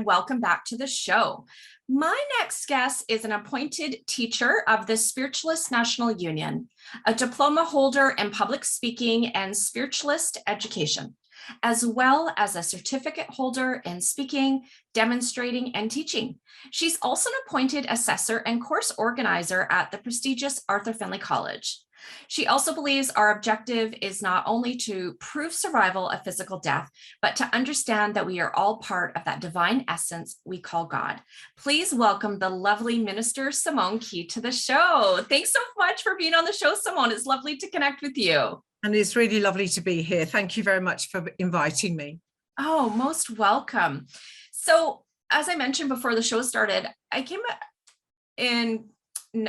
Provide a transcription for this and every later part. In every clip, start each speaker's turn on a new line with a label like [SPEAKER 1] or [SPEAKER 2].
[SPEAKER 1] welcome back to the show. My next guest is an appointed teacher of the Spiritualist National Union, a diploma holder in public speaking and spiritualist education, as well as a certificate holder in speaking, demonstrating, and teaching. She's also an appointed assessor and course organizer at the prestigious Arthur Findlay College. She also believes our objective is not only to prove survival of physical death, but to understand that we are all part of that divine essence we call God. Please welcome the lovely Minister Simone Key to the show. Thanks so much for being on the show, Simone. It's lovely to connect with you.
[SPEAKER 2] And it's really lovely to be here. Thank you very much for inviting me.
[SPEAKER 1] Oh, most welcome. So, as I mentioned before the show started, I came in,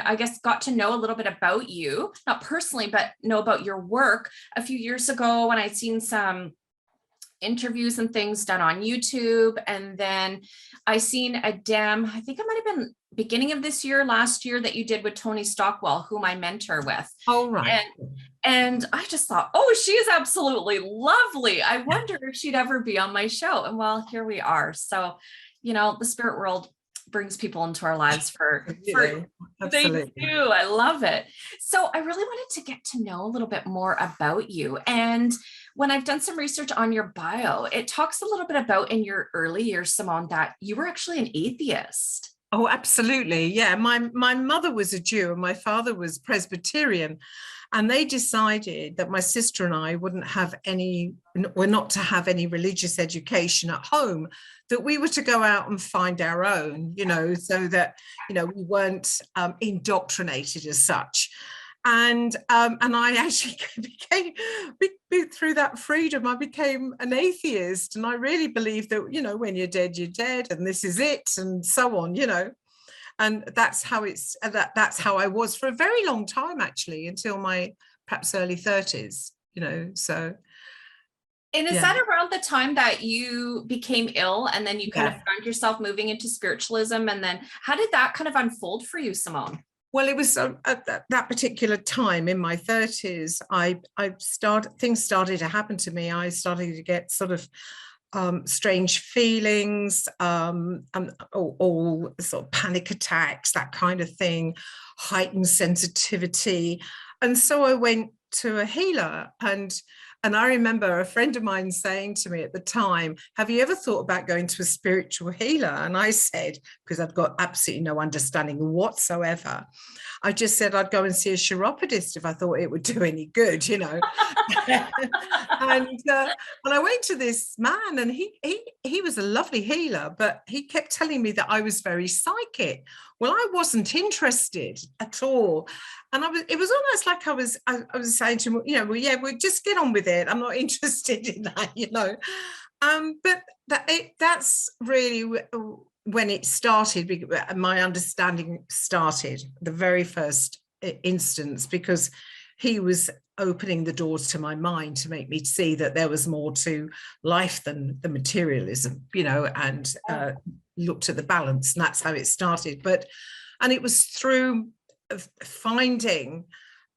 [SPEAKER 1] I guess, got to know a little bit about you, not personally, but know about your work a few years ago when I'd seen some interviews and things done on YouTube. And then I seen a I think it might have been beginning of this year, last year, that you did with Tony Stockwell, whom I mentor with.
[SPEAKER 2] Oh, right.
[SPEAKER 1] And I just thought, oh, she is absolutely lovely. I wonder if she'd ever be on my show. And well, here we are. So, you know, the spirit world brings people into our lives for
[SPEAKER 2] Absolutely.
[SPEAKER 1] They do. I love it. So I really wanted to get to know a little bit more about you. And when I've done some research on your bio, it talks a little bit about in your early years, Simone, that you were actually an atheist.
[SPEAKER 2] Oh, absolutely. Yeah. My mother was a Jew and my father was Presbyterian. And they decided that my sister and I were not to have any religious education at home, that we were to go out and find our own, so that, we weren't indoctrinated as such. And I actually became, through that freedom, I became an atheist. And I really believe that, when you're dead, you're dead, and this is it, and so on, And that's how that's how I was for a very long time, actually, until my perhaps early 30s, so.
[SPEAKER 1] And is that around the time that you became ill and then you kind of found yourself moving into spiritualism? And then how did that kind of unfold for you, Simone?
[SPEAKER 2] Well, it was at that particular time in my 30s, things started to happen to me. I started to get sort of strange feelings, all sort of panic attacks, that kind of thing, heightened sensitivity. And so I went to a healer, and I remember a friend of mine saying to me at the time, have you ever thought about going to a spiritual healer? And I said, because I've got absolutely no understanding whatsoever, I just said I'd go and see a chiropodist if I thought it would do any good, And I went to this man, and he was a lovely healer, but he kept telling me that I was very psychic. Well, I wasn't interested at all. And it was almost like I was saying to him, we'll just get on with it. I'm not interested in that, But that's really when it started, my understanding started, the very first instance, because he was opening the doors to my mind to make me see that there was more to life than the materialism, and looked at the balance, and that's how it started. And it was through finding,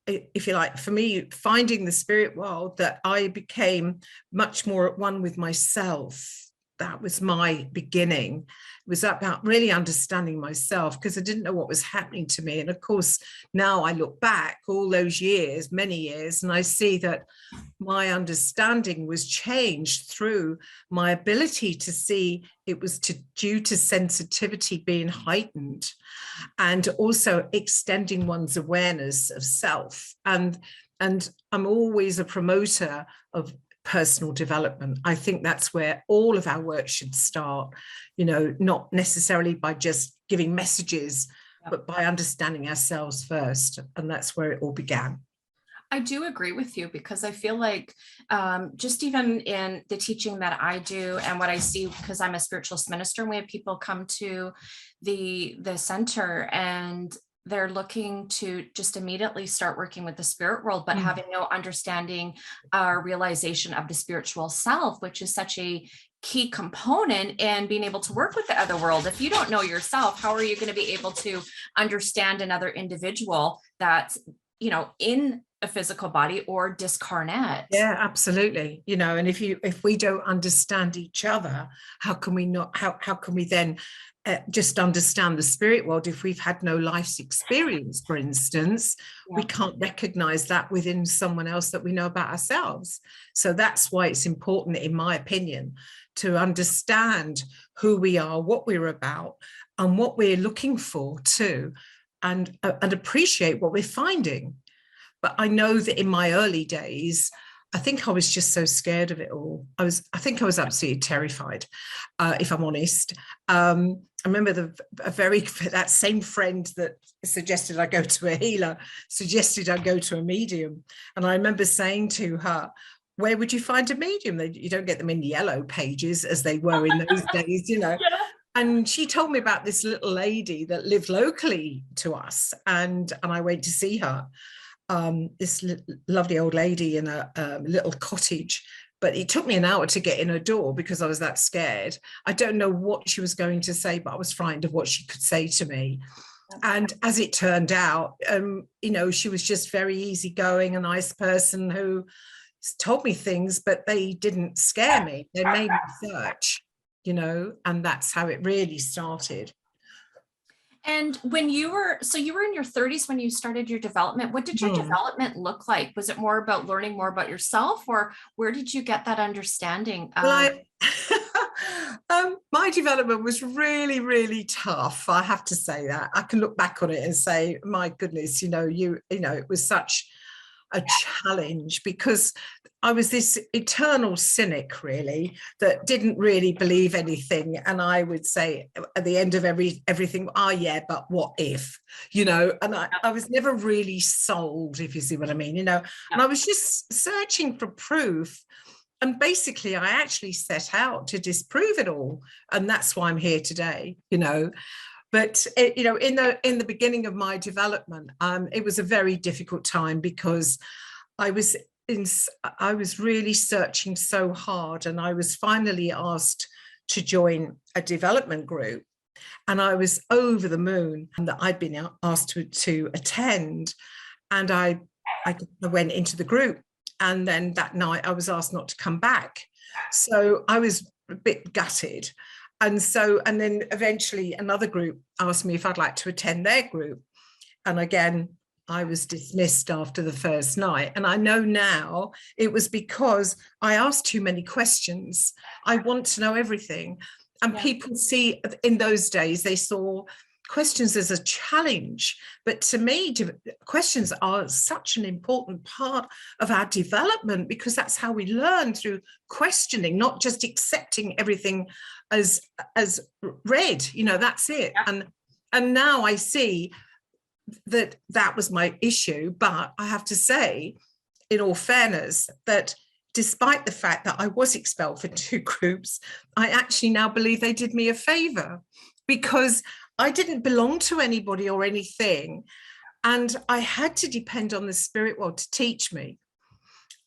[SPEAKER 2] if you like, for me, finding the spirit world, that I became much more at one with myself. That was my beginning. It was about really understanding myself, because I didn't know what was happening to me. And of course, now I look back all those years, many years, and I see that my understanding was changed through my ability to see it was due to sensitivity being heightened, and also extending one's awareness of self. And I'm always a promoter of personal development. I think that's where all of our work should start, not necessarily by just giving messages, but by understanding ourselves first. And that's where it all began.
[SPEAKER 1] I do agree with you, because I feel like just even in the teaching that I do and what I see, because I'm a spiritualist minister, and we have people come to the center and they're looking to just immediately start working with the spirit world, but having no understanding or realization of the spiritual self, which is such a key component in being able to work with the other world. If you don't know yourself, how are you going to be able to understand another individual that's, in a physical body or discarnate.
[SPEAKER 2] Yeah, absolutely. You know, and if we don't understand each other, how can we then just understand the spirit world? If we've had no life's experience, for instance, we can't recognize that within someone else that we know about ourselves. So that's why it's important, in my opinion, to understand who we are, what we're about, and what we're looking for too, and appreciate what we're finding. But I know that in my early days, I think I was just so scared of it all. I think I was absolutely terrified, if I'm honest. I remember that same friend that suggested I go to a healer, suggested I go to a medium. And I remember saying to her, where would you find a medium? You don't get them in yellow pages as they were in those days, you know. Yeah. And she told me about this little lady that lived locally to us. And I went to see her. This lovely old lady in a little cottage, but it took me an hour to get in her door because I was that scared. I don't know what she was going to say, but I was frightened of what she could say to me. And as it turned out, you know, she was just very easygoing, a nice person who told me things, but they didn't scare me. They made me search, you know, and that's how it really started.
[SPEAKER 1] And when you were in your 30s when you started your development, what did your development look like? Was it more about learning more about yourself, or where did you get that understanding?
[SPEAKER 2] Well, my development was really, really tough. I have to say that. I can look back on it and say, my goodness, you know, it was such a challenge, because I was this eternal cynic, really, that didn't really believe anything. And I would say at the end of everything, oh yeah, but what if, you know, and I was never really sold, if you see what I mean, you know, and I was just searching for proof. And basically, I actually set out to disprove it all. And that's why I'm here today, you know. But you know, in the beginning of my development, it was a very difficult time, because I was really searching so hard, and I was finally asked to join a development group, and I was over the moon that I'd been asked to attend, and I went into the group, and then that night I was asked not to come back, so I was a bit gutted. And then eventually another group asked me if I'd like to attend their group. And again, I was dismissed after the first night. And I know now it was because I asked too many questions. I want to know everything. And people see, in those days, they saw questions as a challenge. But to me, questions are such an important part of our development, because that's how we learn, through questioning, not just accepting everything as read, you know, that's it. And now I see that was my issue. But I have to say, in all fairness, that despite the fact that I was expelled for 2 groups, I actually now believe they did me a favor, because I didn't belong to anybody or anything. And I had to depend on the spirit world to teach me.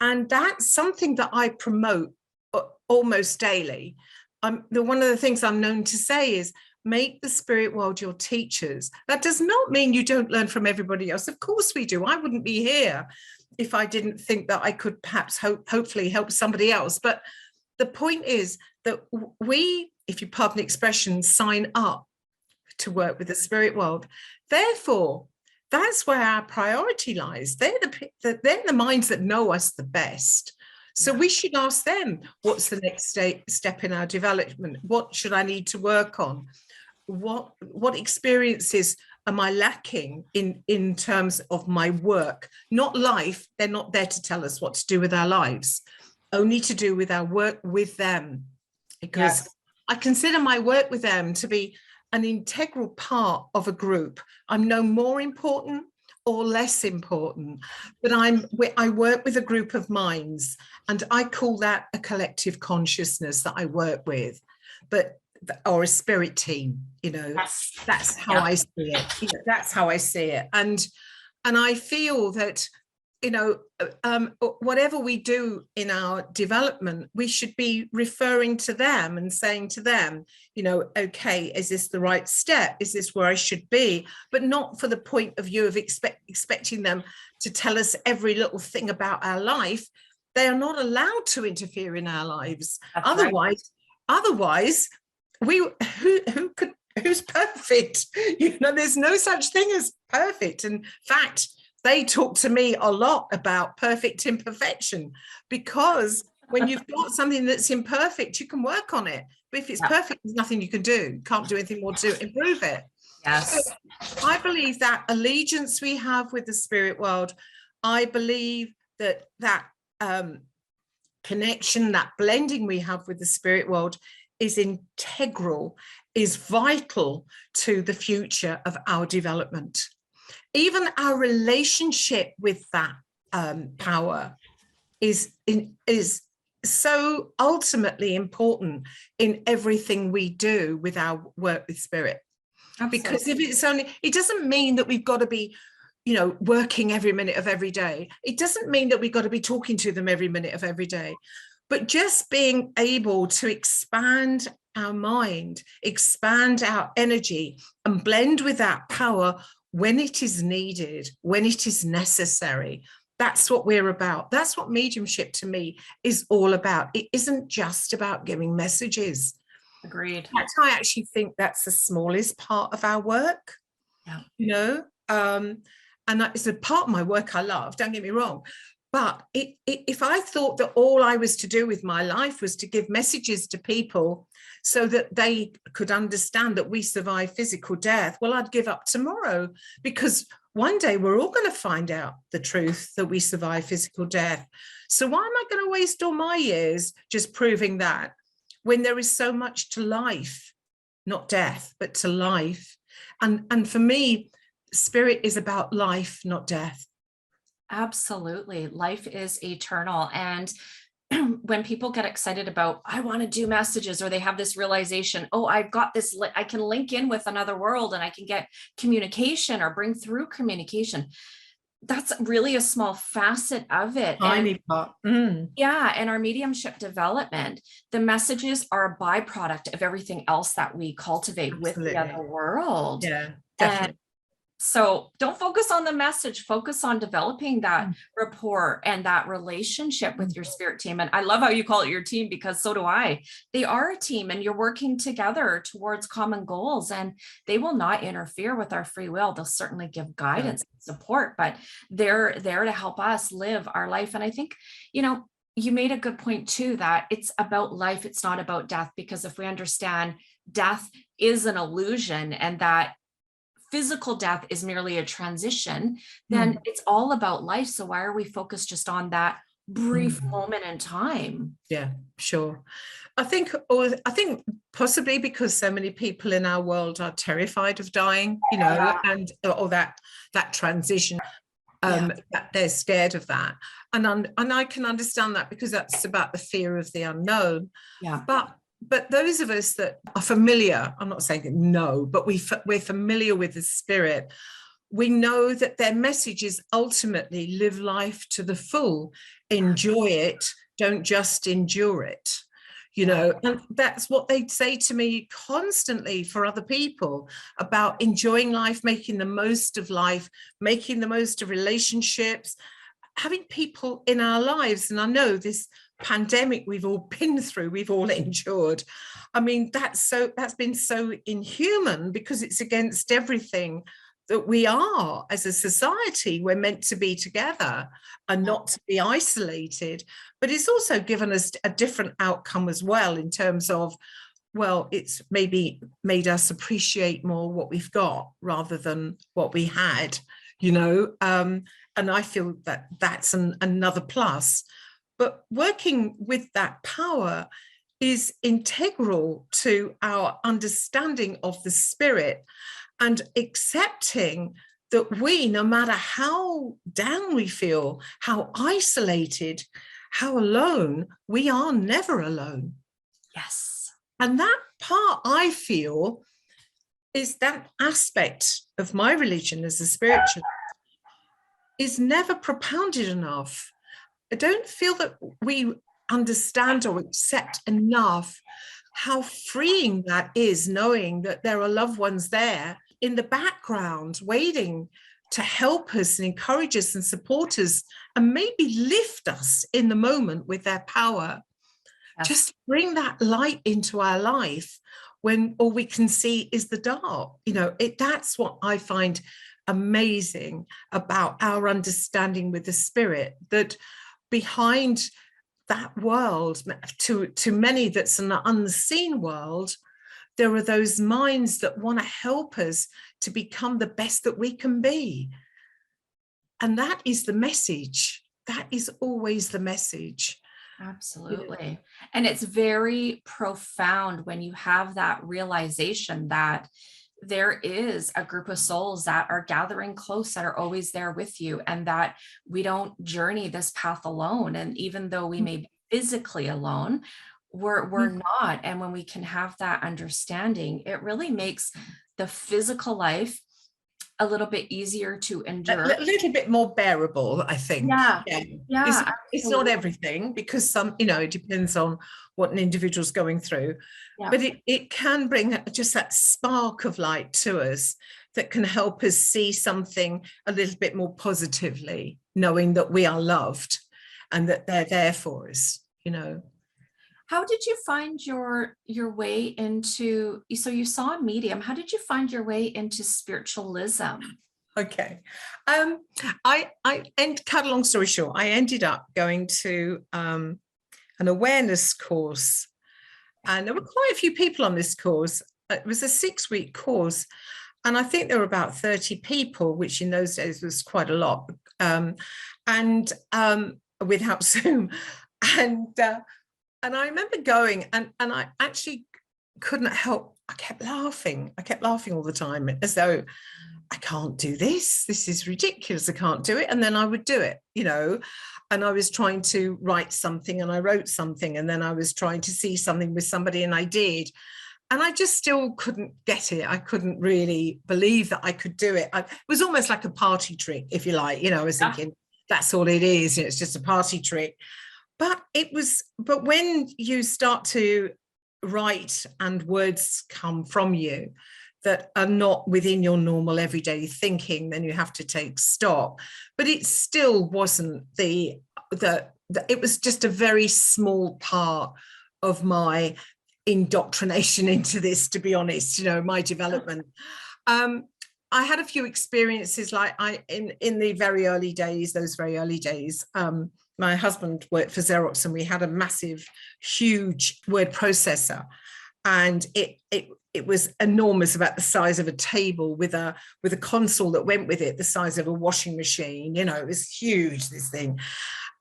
[SPEAKER 2] And that's something that I promote almost daily. One of the things I'm known to say is, make the spirit world your teachers. That does not mean you don't learn from everybody else. Of course we do. I wouldn't be here if I didn't think that I could perhaps hopefully help somebody else. But the point is that we, if you pardon the expression, sign up to work with the spirit world. Therefore, that's where our priority lies. They're the minds that know us the best. So we should ask them, what's the next step in our development? What should I need to work on? What experiences am I lacking in terms of my work? Not life. They're not there to tell us what to do with our lives, only to do with our work with them. Because I consider my work with them to be an integral part of a group. I'm no more important or less important, but I work with a group of minds, and I call that a collective consciousness that I work with, or a spirit team, you know. That's how I see it. You know, that's how I see it. And I feel that you know, whatever we do in our development, we should be referring to them and saying to them, you know, okay, is this the right step? Is this where I should be? But not for the point of view of expecting them to tell us every little thing about our life. They are not allowed to interfere in our lives.
[SPEAKER 1] That's
[SPEAKER 2] Otherwise,
[SPEAKER 1] right.
[SPEAKER 2] otherwise, who's perfect? You know, there's no such thing as perfect. In fact, they talk to me a lot about perfect imperfection, because when you've got something that's imperfect, you can work on it. But if it's perfect, there's nothing you can do. You can't do anything more to improve it.
[SPEAKER 1] Yes.
[SPEAKER 2] So I believe that allegiance we have with the spirit world, I believe that connection, that blending we have with the spirit world is integral, is vital to the future of our development. Even our relationship with that power is so ultimately important in everything we do with our work with spirit. Absolutely. Because if it's only, it doesn't mean that we've got to be, you know, working every minute of every day. It doesn't mean that we've got to be talking to them every minute of every day, but just being able to expand our mind, expand our energy, and blend with that power when it is needed, when it is necessary. That's what we're about. That's what mediumship to me is all about. It isn't just about giving messages.
[SPEAKER 1] Agreed.
[SPEAKER 2] I actually think that's the smallest part of our work.
[SPEAKER 1] Yeah.
[SPEAKER 2] You know, and it's a part of my work I love, don't get me wrong. But if I thought that all I was to do with my life was to give messages to people so that they could understand that we survive physical death, well, I'd give up tomorrow, because one day we're all going to find out the truth that we survive physical death. So why am I going to waste all my years just proving that, when there is so much to life, not death, but to life? And for me, spirit is about life, not death.
[SPEAKER 1] Absolutely. Life is eternal. And when people get excited about, I want to do messages, or they have this realization, oh, I've got this, I can link in with another world and I can get communication or bring through communication. That's really a small facet of it.
[SPEAKER 2] Tiny part.
[SPEAKER 1] Yeah. And our mediumship development, the messages are a byproduct of everything else that we cultivate with the other world.
[SPEAKER 2] Yeah, definitely.
[SPEAKER 1] And so don't focus on the message, focus on developing that rapport and that relationship with your spirit team. And I love how you call it your team, because so do I. They are a team, and you're working together towards common goals, and they will not interfere with our free will. They'll certainly give guidance and support, but they're there to help us live our life. And I think, you know, you made a good point too, that it's about life. It's not about death, because if we understand death is an illusion and that physical death is merely a transition, then it's all about life. So why are we focused just on that brief moment in time?
[SPEAKER 2] Yeah, sure. I think possibly because so many people in our world are terrified of dying, you know, and or that transition, that they're scared of that. And I can understand that, because that's about the fear of the unknown. Yeah. But those of us that are familiar, I'm not saying no, but we're familiar with the spirit, we know that their message is ultimately live life to the full, enjoy it, don't just endure it, you know. And that's what they say to me constantly for other people, about enjoying life, making the most of life, making the most of relationships, having people in our lives. And I know this pandemic we've all been through, we've all endured. I mean, that's been so inhuman, because it's against everything that we are as a society. We're meant to be together and not to be isolated. But it's also given us a different outcome as well, in terms of, well, it's maybe made us appreciate more what we've got rather than what we had, you know. And I feel that that's another plus. But working with that power is integral to our understanding of the spirit, and accepting that we, no matter how down we feel, how isolated, how alone, we are never alone.
[SPEAKER 1] Yes.
[SPEAKER 2] And that part, I feel, is that aspect of my religion as a spiritualist, is never propounded enough. I don't feel that we understand or accept enough how freeing that is, knowing that there are loved ones there in the background waiting to help us and encourage us and support us and maybe lift us in the moment with their power. Yes. Just bring that light into our life when all we can see is the dark. That's what I find amazing about our understanding with the spirit, that behind that world, to many that's an unseen world, there are those minds that want to help us to become the best that we can be. And that is the message. That is always the message.
[SPEAKER 1] Absolutely. And it's very profound when you have that realization that there is a group of souls that are gathering close, that are always there with you, and that we don't journey this path alone. And even though we may be physically alone, we're not. And when we can have that understanding, it really makes the physical life a little bit easier to endure.
[SPEAKER 2] A little bit more bearable, I think.
[SPEAKER 1] Yeah.
[SPEAKER 2] It's not everything, because it depends on what an individual's going through. Yeah. But it can bring just that spark of light to us that can help us see something a little bit more positively, knowing that we are loved and that they're there for us,
[SPEAKER 1] How did you find your way into, so you saw a medium, how did you find your way into spiritualism?
[SPEAKER 2] Okay. Cut a long story short, I ended up going to an awareness course, and there were quite a few people on this course. It was a 6-week course, and I think there were about 30 people, which in those days was quite a lot, and without Zoom. And I remember going, and I actually couldn't help. I kept laughing all the time, as though I can't do this. This is ridiculous. I can't do it. And then I would do it, and I was trying to write something, and I wrote something, and then I was trying to see something with somebody, and I did. And I just still couldn't get it. I couldn't really believe that I could do it. It was almost like a party trick, if you like. I was thinking, that's all it is. It's just a party trick. But when you start to write and words come from you that are not within your normal everyday thinking, then you have to take stock. But it still wasn't it was just a very small part of my indoctrination into this, to be honest, my development. I had a few experiences, like in the very early days, my husband worked for Xerox, and we had a massive, huge word processor, and it was enormous, about the size of a table, with a console that went with it, the size of a washing machine. It was huge, this thing.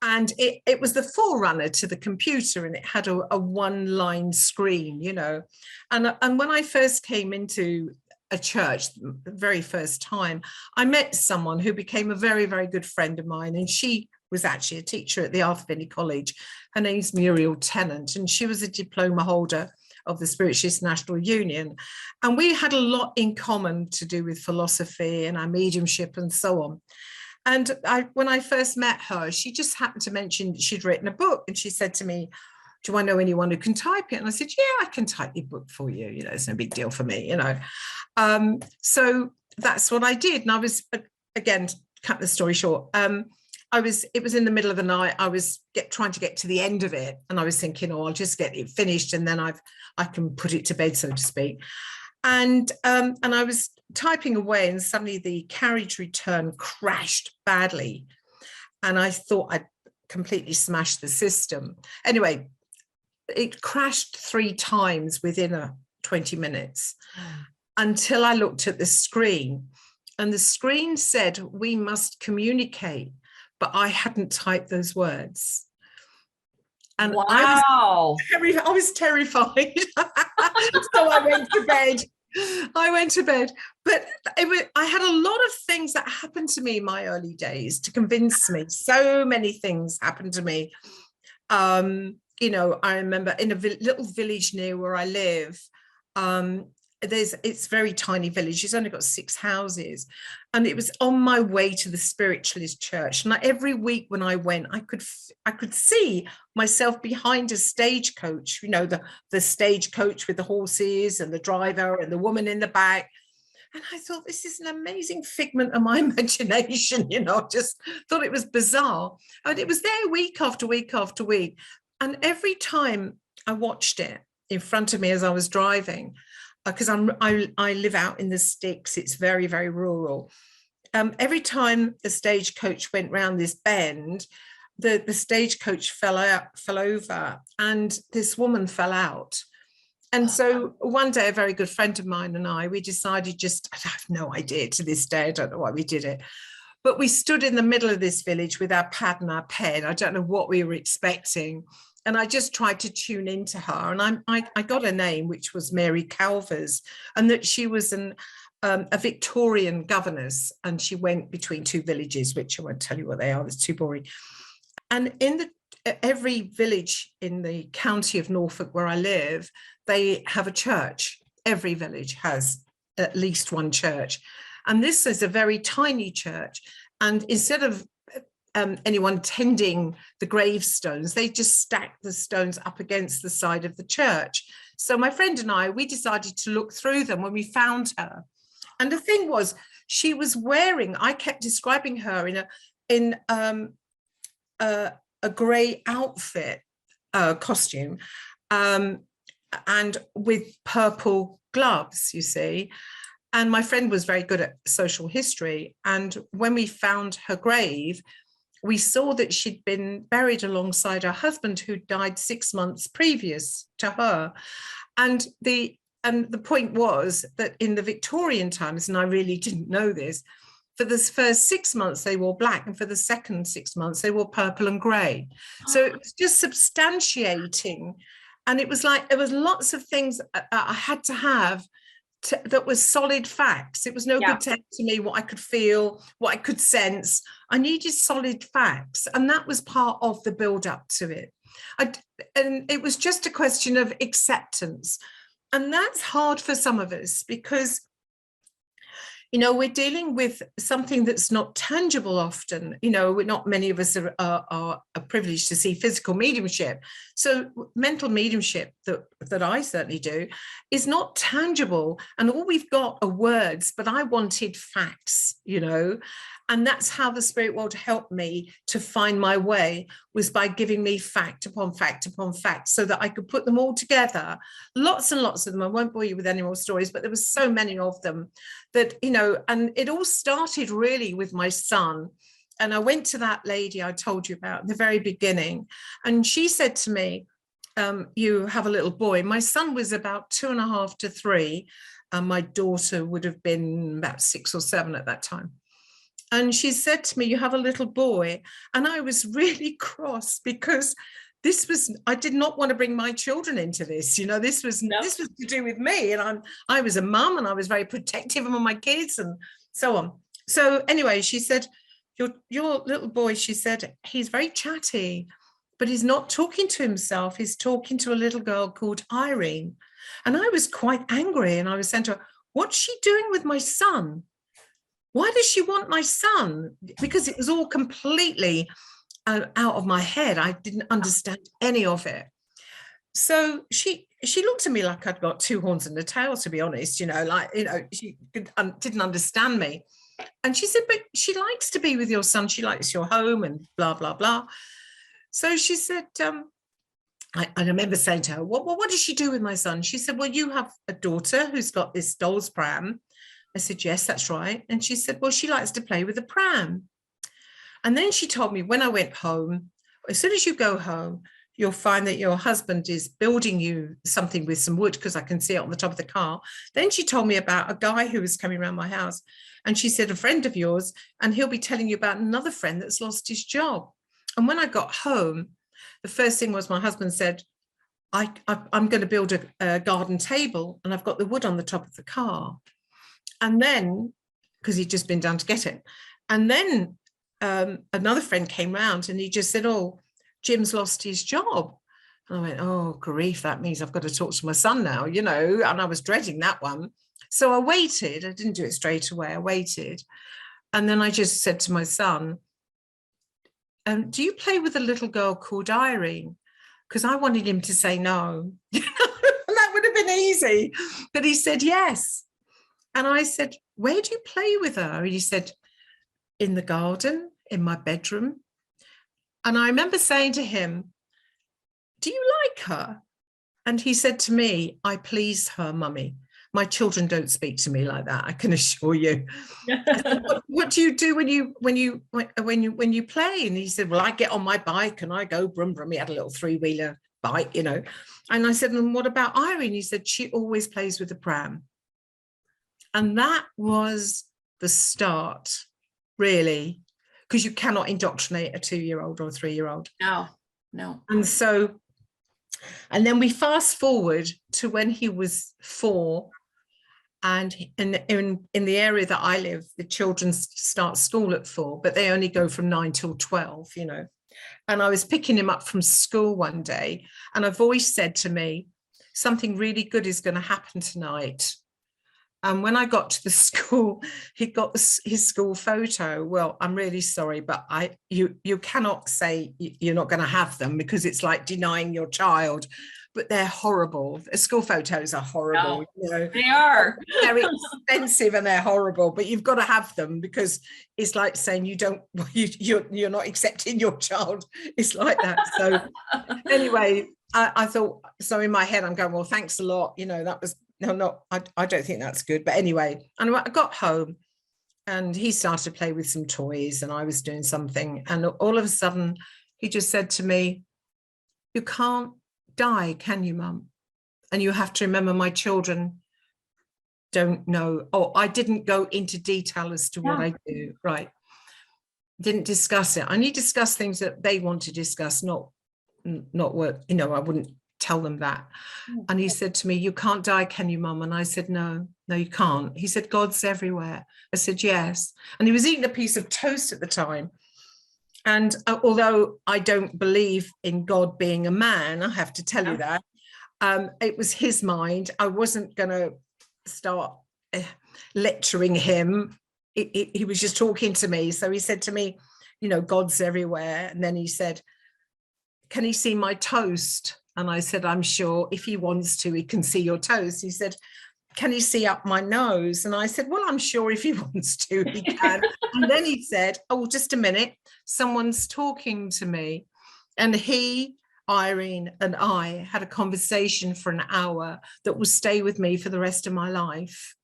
[SPEAKER 2] And it was the forerunner to the computer, and it had a one-line screen, And when I first came into a church, the very first time, I met someone who became a very, very good friend of mine, and she was actually a teacher at the Findlay College. Her name's Muriel Tennant, and she was a diploma holder of the Spiritualist National Union. And we had a lot in common to do with philosophy and our mediumship and so on. And when I first met her, she just happened to mention she'd written a book, and she said to me, do I know anyone who can type it? And I said, yeah, I can type your book for you. It's no big deal for me, So that's what I did. And I was, again, to cut the story short, it was in the middle of the night. I was trying to get to the end of it, and I was thinking, I'll just get it finished, and then I can put it to bed, so to speak. And I was typing away, and suddenly the carriage return crashed badly, and I thought I'd completely smashed the system. Anyway, it crashed 3 times within 20 minutes until I looked at the screen, and the screen said, we must communicate. But I hadn't typed those words. And
[SPEAKER 1] wow.
[SPEAKER 2] I was terrified. So I went to bed. But I had a lot of things that happened to me in my early days to convince me. So many things happened to me. I remember in a little village near where I live, it's very tiny village. It's only got 6 houses, and it was on my way to the Spiritualist church. And every week when I went, I could see myself behind a stagecoach, you know, the stagecoach with the horses and the driver and the woman in the back. And I thought, this is an amazing figment of my imagination, you know, just thought it was bizarre. And it was there week after week after week. And every time I watched it in front of me as I was driving, because I live out in the sticks, it's very, very rural. Every time the stagecoach went round this bend, the stagecoach fell over, and this woman fell out. And so one day, a very good friend of mine and I, we decided I have no idea to this day, I don't know why we did it, but we stood in the middle of this village with our pad and our pen. I don't know what we were expecting. And I just tried to tune into her. And I got a name, which was Mary Calvers, and that she was a Victorian governess. And she went between 2 villages, which I won't tell you what they are, it's too boring. And in every village in the county of Norfolk where I live, they have a church. Every village has at least one church. And this is a very tiny church. And instead of anyone tending the gravestones, they just stacked the stones up against the side of the church. So my friend and I, we decided to look through them when we found her. And the thing was, she was wearing, I kept describing her in a grey outfit, costume, and with purple gloves, you see. And my friend was very good at social history. And when we found her grave, we saw that she'd been buried alongside her husband, who died 6 months previous to her. And the point was that in the Victorian times, and I really didn't know this, for the first 6 months they wore black, and for the second 6 months they wore purple and grey. So it was just substantiating. And it was like, there was lots of things I had to have that was solid facts. It was no good to me what I could feel, what I could sense. I needed solid facts, and that was part of the build up to it. And it was just a question of acceptance, and that's hard for some of us because, you know, we're dealing with something that's not tangible often. You know, not many of us are privileged to see physical mediumship. So mental mediumship that I certainly do is not tangible. And all we've got are words, but I wanted facts, you know. And that's how the spirit world helped me to find my way, was by giving me fact upon fact upon fact, so that I could put them all together. Lots and lots of them. I won't bore you with any more stories, but there was so many of them that, you know, and it all started really with my son. And I went to that lady I told you about at the very beginning, and she said to me, you have a little boy. My son was about 2.5 to 3, and my daughter would have been about 6 or 7 at that time. And she said to me, you have a little boy. And I was really cross because I did not want to bring my children into this. You know, this was to do with me. And I was a mum, and I was very protective of my kids and so on. So anyway, she said, your little boy, she said, he's very chatty, but he's not talking to himself. He's talking to a little girl called Irene. And I was quite angry. And I was saying to her, what's she doing with my son? Why does she want my son? Because it was all completely out of my head. I didn't understand any of it. So she looked at me like I'd got 2 horns and a tail, to be honest, you know, like, you know, she didn't understand me. And she said, but she likes to be with your son. She likes your home and blah, blah, blah. So she said, I remember saying to her, what does she do with my son? She said, well, you have a daughter who's got this doll's pram. I said, yes, that's right. And she said, well, she likes to play with the pram. And then she told me, when I went home, as soon as you go home, you'll find that your husband is building you something with some wood, because I can see it on the top of the car. Then she told me about a guy who was coming around my house. And she said, a friend of yours, and he'll be telling you about another friend that's lost his job. And when I got home, the first thing was my husband said, I'm going to build a garden table, and I've got the wood on the top of the car. And then, because he'd just been down to get it. And then another friend came round, and he just said, oh, Jim's lost his job. And I went, oh, grief, that means I've got to talk to my son now, you know, and I was dreading that one. So I waited. I didn't do it straight away. I waited. And then I just said to my son, do you play with a little girl called Irene? Because I wanted him to say no. That would have been easy. But he said yes. And I said, where do you play with her? And he said, in the garden, in my bedroom. And I remember saying to him, do you like her? And he said to me, I please her, mummy. My children don't speak to me like that, I can assure you. I said, what do you do when you play? And he said, well, I get on my bike and I go brum brum. He had a little 3-wheeler bike, you know. And I said, and what about Irene? He said, she always plays with the pram. And that was the start, really, because you cannot indoctrinate a 2-year-old or a 3-year-old.
[SPEAKER 1] No.
[SPEAKER 2] And then we fast forward to when he was 4. And in the area that I live, the children start school at 4, but they only go from 9 till 12, you know. And I was picking him up from school one day, and a voice said to me, something really good is going to happen tonight. And when I got to the school, he got his school photo. Well, I'm really sorry, but you cannot say you're not going to have them, because it's like denying your child. But they're horrible. The school photos are horrible.
[SPEAKER 1] No,
[SPEAKER 2] you know.
[SPEAKER 1] they are.
[SPEAKER 2] They're expensive and they're horrible, but you've got to have them, because it's like saying you're not accepting your child. It's like that. So anyway, I thought, so in my head I'm going, well, thanks a lot. You know, that was I don't think that's good. But anyway, and I got home and he started to play with some toys and I was doing something. And all of a sudden he just said to me, you can't die, can you, Mum? And you have to remember, my children don't know. Oh, I didn't go into detail as to what I do. Right. Didn't discuss it. I only discuss things that they want to discuss, not what, you know, I wouldn't tell them that. And he said to me, you can't die, can you, Mum? And I said, no, you can't. He said, God's everywhere. I said, yes. And he was eating a piece of toast at the time. And although I don't believe in God being a man, I have to tell you that, it was his mind. I wasn't going to start lecturing him. He was just talking to me. So he said to me, you know, God's everywhere. And then he said, can he see my toast? And I said, I'm sure if he wants to, he can see your toast. He said, can he see up my nose? And I said, well, I'm sure if he wants to, he can. And then he said, oh, just a minute, someone's talking to me. And he, Irene, and I had a conversation for an hour that will stay with me for the rest of my life.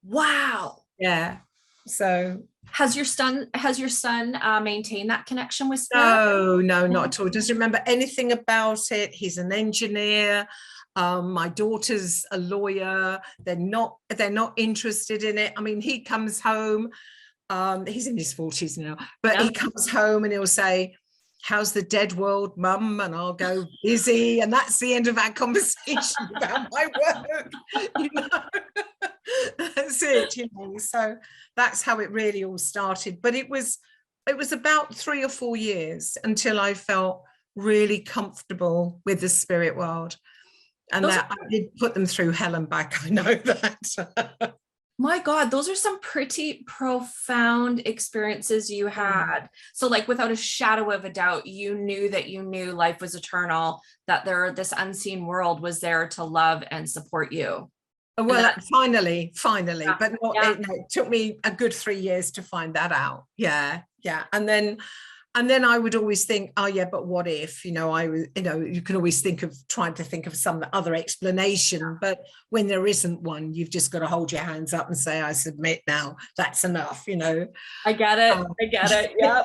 [SPEAKER 1] Wow.
[SPEAKER 2] Yeah. So
[SPEAKER 1] has your son maintained that connection with spirit?
[SPEAKER 2] No, not at all. Doesn't remember anything about it. He's an engineer. My daughter's a lawyer. They're not interested in it. I mean, he comes home. He's in his 40s now, but he comes home and he'll say, how's the dead world, Mum? And I'll go, busy. And that's the end of our conversation about my work. You know? That's it, you know. So that's how it really all started. But it was about 3 or 4 years until I felt really comfortable with the spirit world. And that I did put them through hell and back. I know that.
[SPEAKER 1] My God, those are some pretty profound experiences you had. So like, without a shadow of a doubt, you knew life was eternal, that this unseen world was there to love and support you.
[SPEAKER 2] Well, finally, but it took me a good 3 years to find that out. Yeah. And then I would always think, oh yeah, but what if, you know, you can always trying to think of some other explanation, but when there isn't one, you've just got to hold your hands up and say, I submit now, that's enough, you know.
[SPEAKER 1] I get it. Yeah.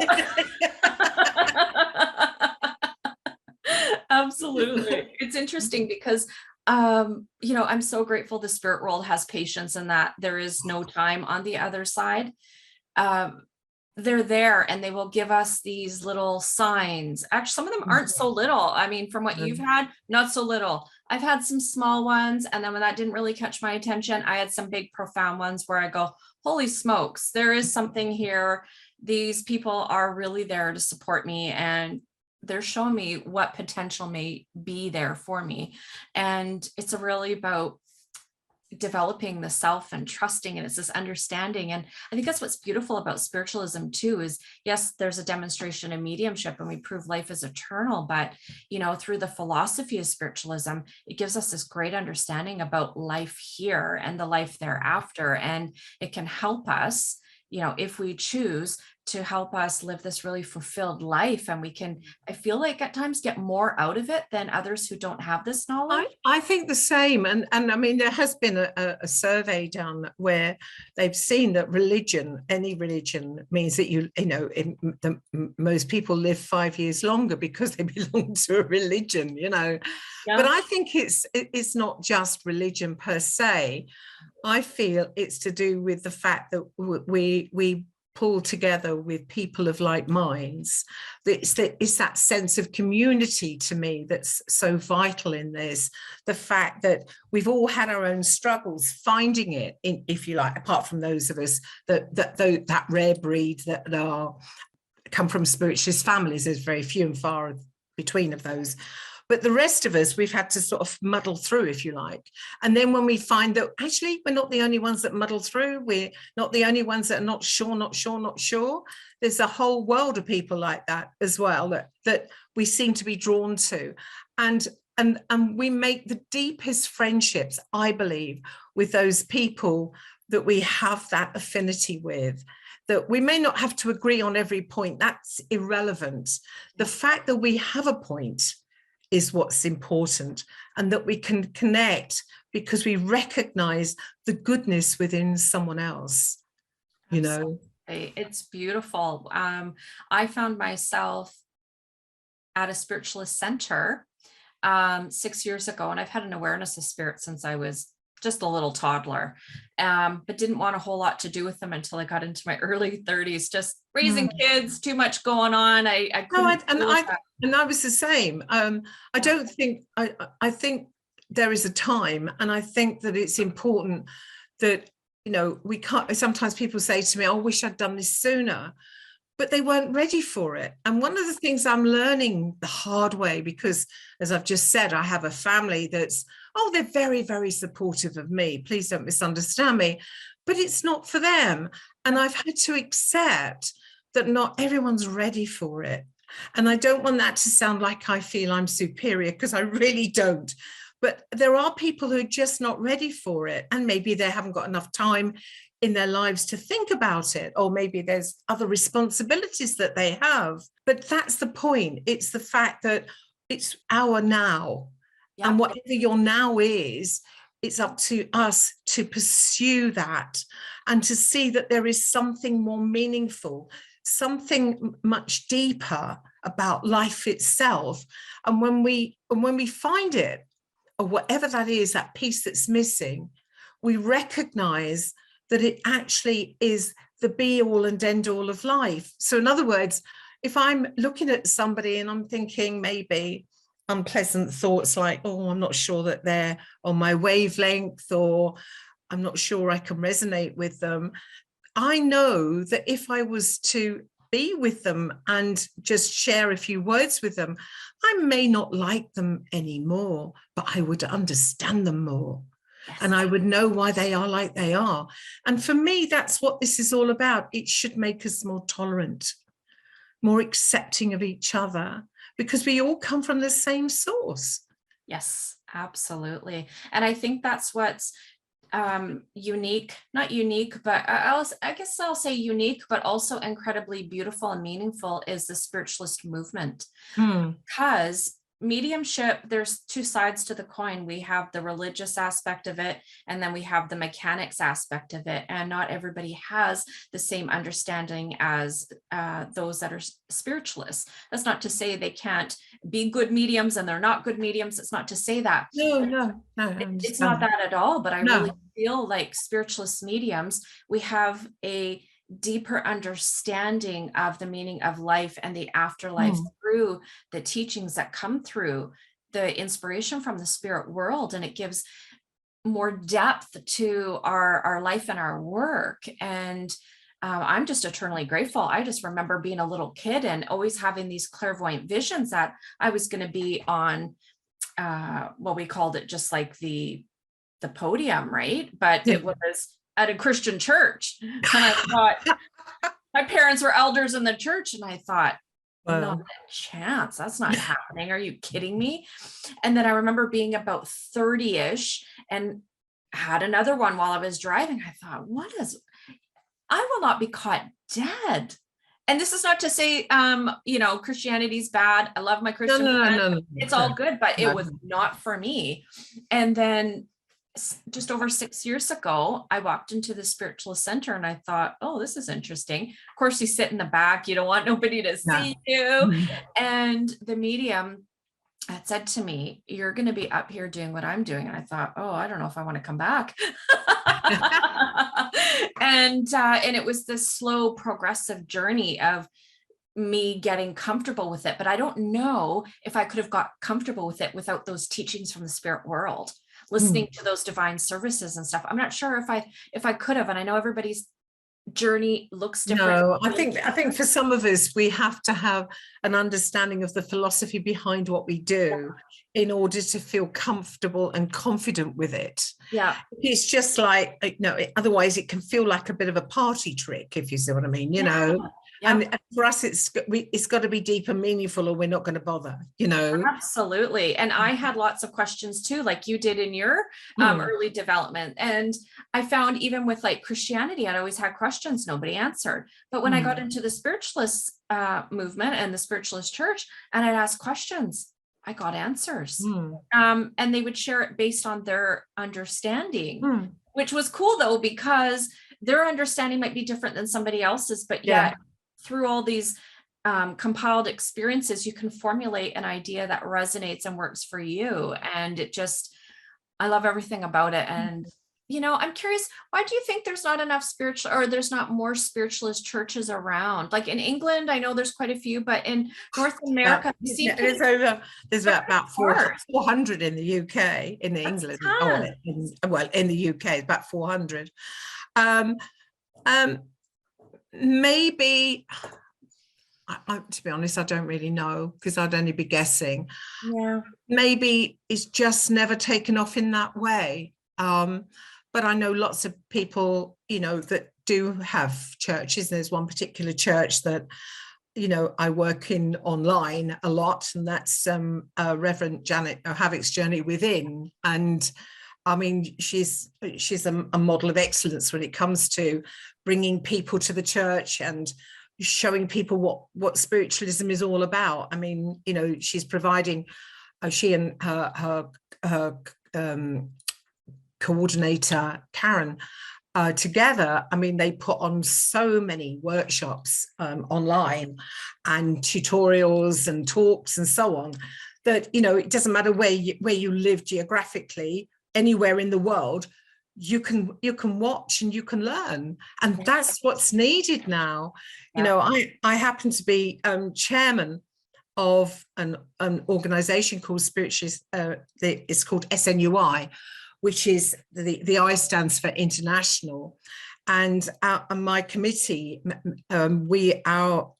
[SPEAKER 1] Absolutely. It's interesting because you know, I'm so grateful the spirit world has patience and that there is no time on the other side. They're there and they will give us these little signs. Actually, some of them aren't so little. I mean, from what you've had, not so little. I've had some small ones. And then when that didn't really catch my attention, I had some big, profound ones where I go, holy smokes, there is something here. These people are really there to support me and they're showing me what potential may be there for me. And it's really about developing the self and trusting, and it's this understanding. And I think that's what's beautiful about spiritualism too, is yes, there's a demonstration of mediumship and we prove life is eternal, but through the philosophy of spiritualism, it gives us this great understanding about life here and the life thereafter, and it can help us, if we choose, to help us live this really fulfilled life. And we can, I feel like at times, get more out of it than others who don't have this knowledge.
[SPEAKER 2] I think the same. And I mean, there has been a survey done where they've seen that any religion means that most people live 5 years longer because they belong to a religion, Yeah. But I think it's not just religion per se. I feel it's to do with the fact that we pull together with people of like minds. It's that sense of community to me that's so vital in this. The fact that we've all had our own struggles finding it, if you like, apart from those of us that rare breed that come from spiritualist families. There's very few and far between of those. But the rest of us, we've had to sort of muddle through, if you like. And then when we find that actually we're not the only ones that muddle through, we're not the only ones that are not sure. There's a whole world of people like that as well that we seem to be drawn to. And we make the deepest friendships, I believe, with those people that we have that affinity with. That we may not have to agree on every point, that's irrelevant. The fact that we have a point is what's important, and that we can connect because we recognize the goodness within someone else.
[SPEAKER 1] It's beautiful. I found myself at a spiritualist center 6 years ago, and I've had an awareness of spirit since I was just a little toddler, but didn't want a whole lot to do with them until I got into my early 30s, just raising kids, too much going on. I was the same. I don't think, I think there is a time, and I think that it's important that, we can't, sometimes people say to me, I wish I'd done this sooner, but they weren't ready for it. And one of the things I'm learning the hard way, because as I've just said, I have a family that's, they're very, very supportive of me. Please don't misunderstand me, but it's not for them. And I've had to accept that not everyone's ready for it. And I don't want that to sound like I feel I'm superior, because I really don't. But there are people who are just not ready for it. And maybe they haven't got enough time in their lives to think about it, or maybe there's other responsibilities that they have. But that's the point. It's the fact that it's our now. Yeah. And whatever your now is, it's up to us to pursue that and to see that there is something more meaningful, something much deeper about life itself. And when we find it, or whatever that is, that piece that's missing, we recognize that it actually is the be all and end all of life. So in other words, if I'm looking at somebody and I'm thinking maybe unpleasant thoughts like, I'm not sure that they're on my wavelength, or I'm not sure I can resonate with them, I know that if I was to be with them and just share a few words with them, I may not like them anymore, but I would understand them more. Yes. And I would know why they are like they are. And for me, that's what this is all about. It should make us more tolerant, more accepting of each other, because we all come from the same source. Yes, absolutely. And I think that's what's unique, not unique, but I guess I'll say unique, but also incredibly beautiful and meaningful is the spiritualist movement. Because mediumship, there's two sides to the coin. We have the religious aspect of it, and then we have the mechanics aspect of it. And not everybody has the same understanding as those that are spiritualists. That's not to say they can't be good mediums and they're not good mediums. It's not to say that.
[SPEAKER 2] No.
[SPEAKER 1] It's not that at all. But I really feel like spiritualist mediums, we have a deeper understanding of the meaning of life and the afterlife through the teachings that come through the inspiration from the spirit world. And it gives more depth to our life and our work. And I'm just eternally grateful. I just remember being a little kid and always having these clairvoyant visions that I was going to be on, well, we called it just like the podium, right? But it was at a Christian church. And I thought, my parents were elders in the church, and I thought, not a chance. That's not happening. Are you kidding me? And then I remember being about 30-ish and had another one while I was driving. I thought, I will not be caught dead. And this is not to say, Christianity's bad. I love my Christian friends.
[SPEAKER 2] No.
[SPEAKER 1] It's all good, but it was not for me. And then just over 6 years ago, I walked into the Spiritualist Center and I thought, oh, this is interesting. Of course, you sit in the back. You don't want nobody to see you. And the medium had said to me, you're going to be up here doing what I'm doing. And I thought, oh, I don't know if I want to come back. And it was this slow, progressive journey of me getting comfortable with it. But I don't know if I could have got comfortable with it without those teachings from the spirit world, listening to those divine services and stuff. I'm not sure if I could have. And I know everybody's journey looks different.
[SPEAKER 2] No, I think for some of us, we have to have an understanding of the philosophy behind what we do in order to feel comfortable and confident with it.
[SPEAKER 1] Yeah.
[SPEAKER 2] It's just like, otherwise it can feel like a bit of a party trick, if you see what I mean, you know. Yeah. And for us, it's got to be deep and meaningful, or we're not going to bother, you know.
[SPEAKER 1] Absolutely. And I had lots of questions too, like you did in your early development. And I found even with like Christianity, I'd always had questions nobody answered. But when I got into the spiritualist movement and the spiritualist church, and I'd ask questions, I got answers. And they would share it based on their understanding, which was cool though, because their understanding might be different than somebody else's, but yet through all these compiled experiences, you can formulate an idea that resonates and works for you. And I love everything about it. And, I'm curious, why do you think there's not enough there's not more spiritualist churches around? Like in England, I know there's quite a few, but in North America,
[SPEAKER 2] there's about 400 in the UK, in England. In the UK, it's about 400. Maybe, to be honest, I don't really know, because I'd only be guessing.
[SPEAKER 1] Yeah.
[SPEAKER 2] Maybe it's just never taken off in that way. But I know lots of people, that do have churches. There's one particular church that, I work in online a lot, and that's Reverend Janet Havock's Journey Within. And I mean, she's a model of excellence when it comes to bringing people to the church and showing people what spiritualism is all about. I mean, she's providing, she and her coordinator, Karen, together. I mean, they put on so many workshops online and tutorials and talks and so on, that, it doesn't matter where you live geographically, anywhere in the world, you can watch and you can learn. And that's what's needed now. I happen to be chairman of an organization called Spiritualist, it's called SNUI, which is the I stands for international. And my committee, our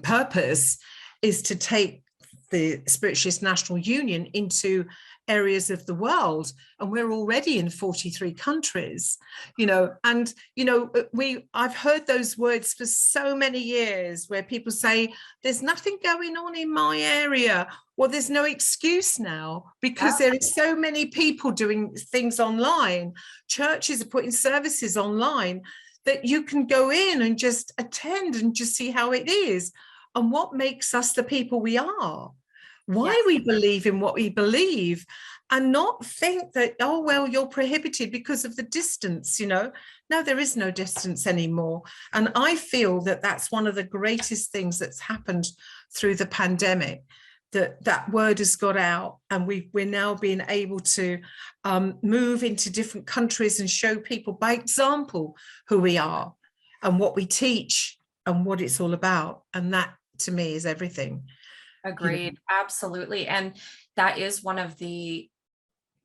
[SPEAKER 2] purpose is to take the Spiritualist National Union into areas of the world, and we're already in 43 countries, and I've heard those words for so many years, where people say there's nothing going on in my area. Well, there's no excuse now, because there are so many people doing things online. Churches are putting services online that you can go in and just attend and just see how it is, and what makes us the people we are. Why we believe in what we believe, and not think that, oh, well, you're prohibited because of the distance, No, there is no distance anymore. And I feel that that's one of the greatest things that's happened through the pandemic, that word has got out, and we're now being able to move into different countries and show people by example who we are and what we teach and what it's all about. And that, to me, is everything.
[SPEAKER 1] Agreed. Absolutely. And that is one of the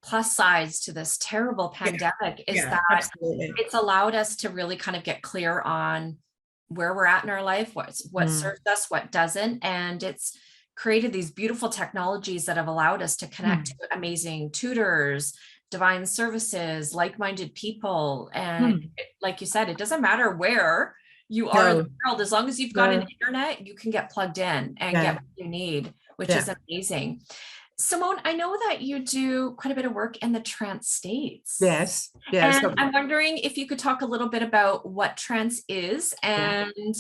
[SPEAKER 1] plus sides to this terrible pandemic, is that
[SPEAKER 2] absolutely.
[SPEAKER 1] It's allowed us to really kind of get clear on where we're at in our life, what
[SPEAKER 2] Mm.
[SPEAKER 1] serves us, what doesn't. And it's created these beautiful technologies that have allowed us to connect
[SPEAKER 2] Mm.
[SPEAKER 1] to amazing tutors, divine services, like-minded people. And
[SPEAKER 2] Mm.
[SPEAKER 1] like you said, it doesn't matter where you are in the
[SPEAKER 2] No,
[SPEAKER 1] world, as long as you've got an
[SPEAKER 2] no,
[SPEAKER 1] internet, you can get plugged in and get
[SPEAKER 2] yeah,
[SPEAKER 1] what you need, which
[SPEAKER 2] yeah,
[SPEAKER 1] is amazing. Simone, I know that you do quite a bit of work in the trance states.
[SPEAKER 2] yes, yes,
[SPEAKER 1] And I'm wondering if you could talk a little bit about what trance is
[SPEAKER 2] yeah.
[SPEAKER 1] and,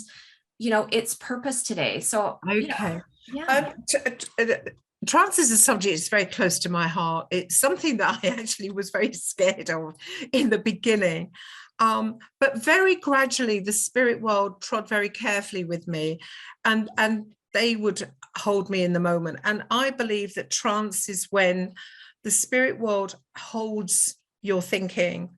[SPEAKER 1] its purpose today. So,
[SPEAKER 2] Okay.
[SPEAKER 1] yeah.
[SPEAKER 2] Trance is a subject that's very close to my heart. It's something that I actually was very scared of in the beginning. But very gradually, the spirit world trod very carefully with me, and they would hold me in the moment. And I believe that trance is when the spirit world holds your thinking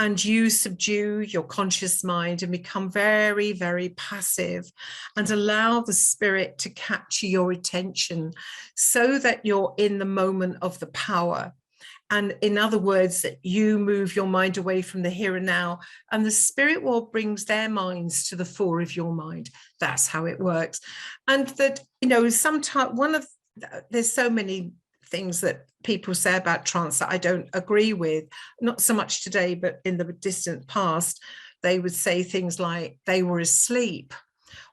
[SPEAKER 2] and you subdue your conscious mind and become very, very passive and allow the spirit to capture your attention so that you're in the moment of the power. And in other words, that you move your mind away from the here and now, and the spirit world brings their minds to the fore of your mind. That's how it works. And that, sometimes there's so many things that people say about trance that I don't agree with, not so much today, but in the distant past, they would say things like they were asleep.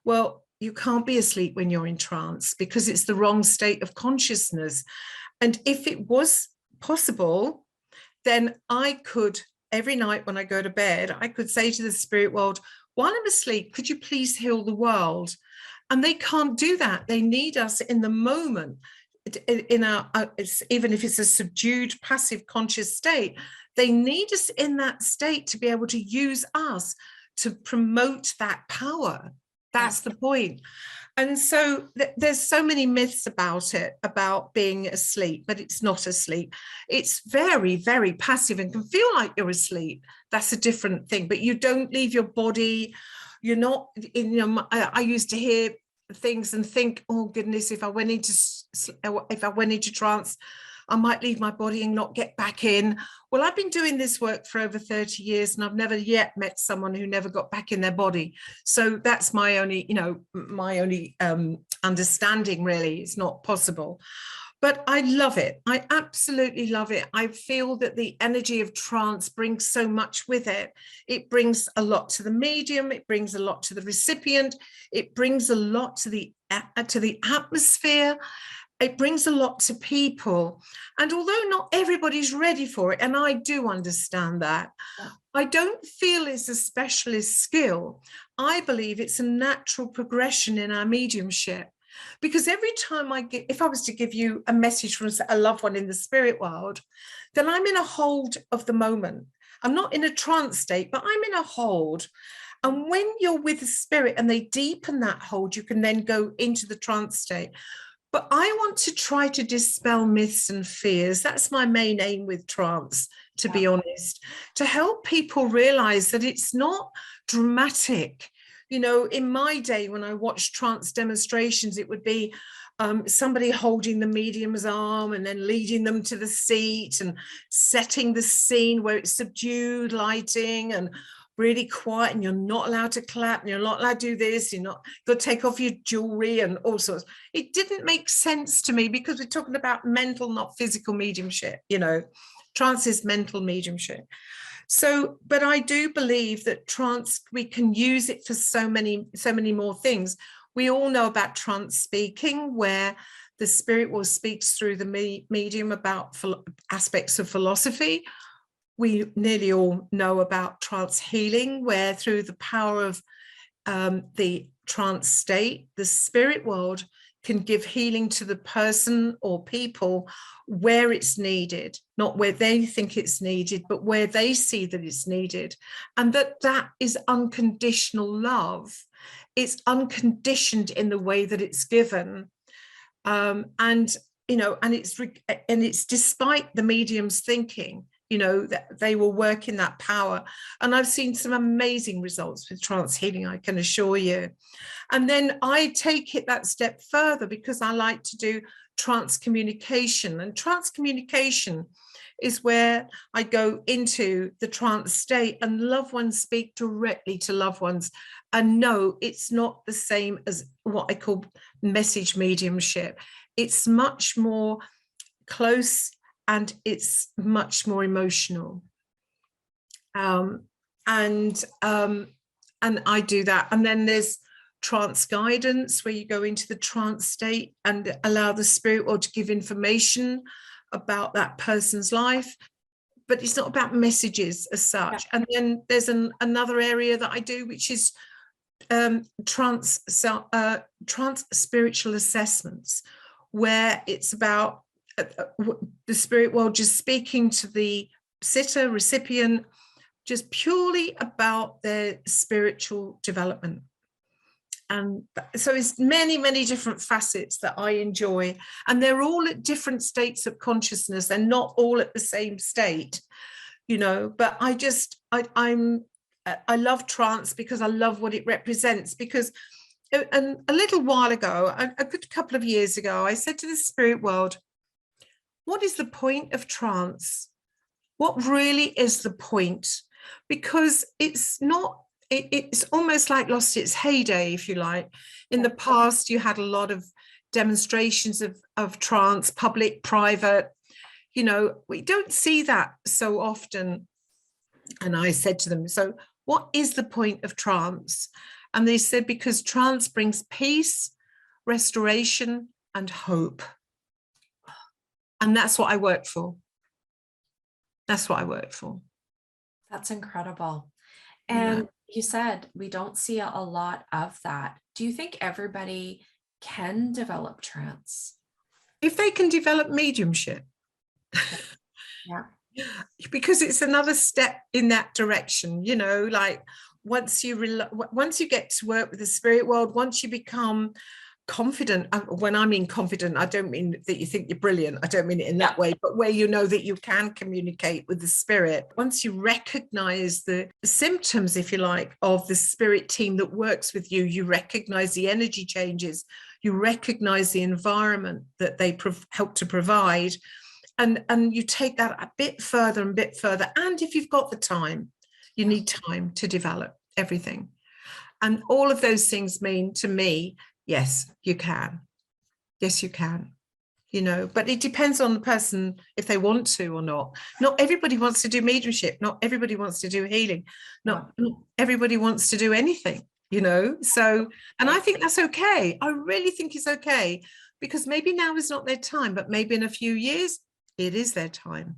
[SPEAKER 2] Well, you can't be asleep when you're in trance because it's the wrong state of consciousness. And if it was possible, then I could, every night when I go to bed, I could say to the spirit world, while I'm asleep, could you please heal the world? And they can't do that. They need us in the moment, in our even if it's a subdued passive conscious state, they need us in that state to be able to use us to promote that power. That's the point. And so there's so many myths about it, about being asleep, but it's not asleep. It's very, very passive and can feel like you're asleep. That's a different thing, but you don't leave your body. You're not, I used to hear things and think, oh goodness, if I went into trance, I might leave my body and not get back in. Well, I've been doing this work for over 30 years and I've never yet met someone who never got back in their body. So that's my only understanding, really. It's not possible. But I love it. I absolutely love it. I feel that the energy of trance brings so much with it. It brings a lot to the medium. It brings a lot to the recipient. It brings a lot to the atmosphere. It brings a lot to people. And although not everybody's ready for it, and I do understand that, I don't feel it's a specialist skill. I believe it's a natural progression in our mediumship. Because every time if I was to give you a message from a loved one in the spirit world, then I'm in a hold of the moment. I'm not in a trance state, but I'm in a hold. And when you're with the spirit and they deepen that hold, you can then go into the trance state. But I want to try to dispel myths and fears. That's my main aim with trance, to be honest, to help people realize that it's not dramatic. In my day, when I watched trance demonstrations, it would be somebody holding the medium's arm and then leading them to the seat and setting the scene where it's subdued lighting and really quiet, and you're not allowed to clap, and you're not allowed to do this, you're not going to take off your jewelry and all sorts. It didn't make sense to me because we're talking about mental, not physical mediumship. Trance is mental mediumship. So, but I do believe that trance, we can use it for so many more things. We all know about trance speaking, where the spirit will speak through the medium about aspects of philosophy. We nearly all know about trance healing, where through the power of the trance state, the spirit world can give healing to the person or people where it's needed, not where they think it's needed, but where they see that it's needed. And that is unconditional love. It's unconditioned in the way that it's given. And it's despite the medium's thinking, that they will work in that power. And I've seen some amazing results with trance healing, I can assure you. And then I take it that step further because I like to do trance communication. And trance communication is where I go into the trance state and loved ones speak directly to loved ones. And no, it's not the same as what I call message mediumship. It's much more close and it's much more emotional. And I do that. And then there's trance guidance, where you go into the trance state and allow the spirit world to give information about that person's life, but it's not about messages as such. Yeah. And then there's another area that I do, which is trance spiritual assessments, where it's about the spirit world just speaking to the sitter, recipient, just purely about their spiritual development. And so it's many, many different facets that I enjoy, and they're all at different states of consciousness. They're not all at the same state, you know, but I love trance because I love what it represents. Because and a little while ago, a good couple of years ago, I said to the spirit world, what is the point of trance? What really is the point? Because it's not, it's almost like lost its heyday, if you like. In the past, you had a lot of demonstrations of trance, public, private. You know, we don't see that so often. And I said to them, so what is the point of trance? And they said, because trance brings peace, restoration, and hope. And that's what I work for. That's what I work for.
[SPEAKER 1] That's incredible. And you said we don't see a lot of that. Do you think everybody can develop trance?
[SPEAKER 2] If they can develop mediumship.
[SPEAKER 1] Yeah.
[SPEAKER 2] Because it's another step in that direction, you know, like once you get to work with the spirit world, once you become confident. When I mean confident, I don't mean that you think you're brilliant. I don't mean it in that way, but where you know that you can communicate with the spirit. Once you recognize the symptoms, if you like, of the spirit team that works with you, you recognize the energy changes, you recognize the environment that they help to provide. And you take that a bit further and bit further. And if you've got the time, you need time to develop everything. And all of those things mean to me, yes, you can. Yes, you can. You know, but it depends on the person if they want to or not. Not everybody wants to do mediumship. Not everybody wants to do healing. Not everybody wants to do anything, you know. So, and I think that's okay. I really think it's okay, because maybe now is not their time, but maybe in a few years, it is their time.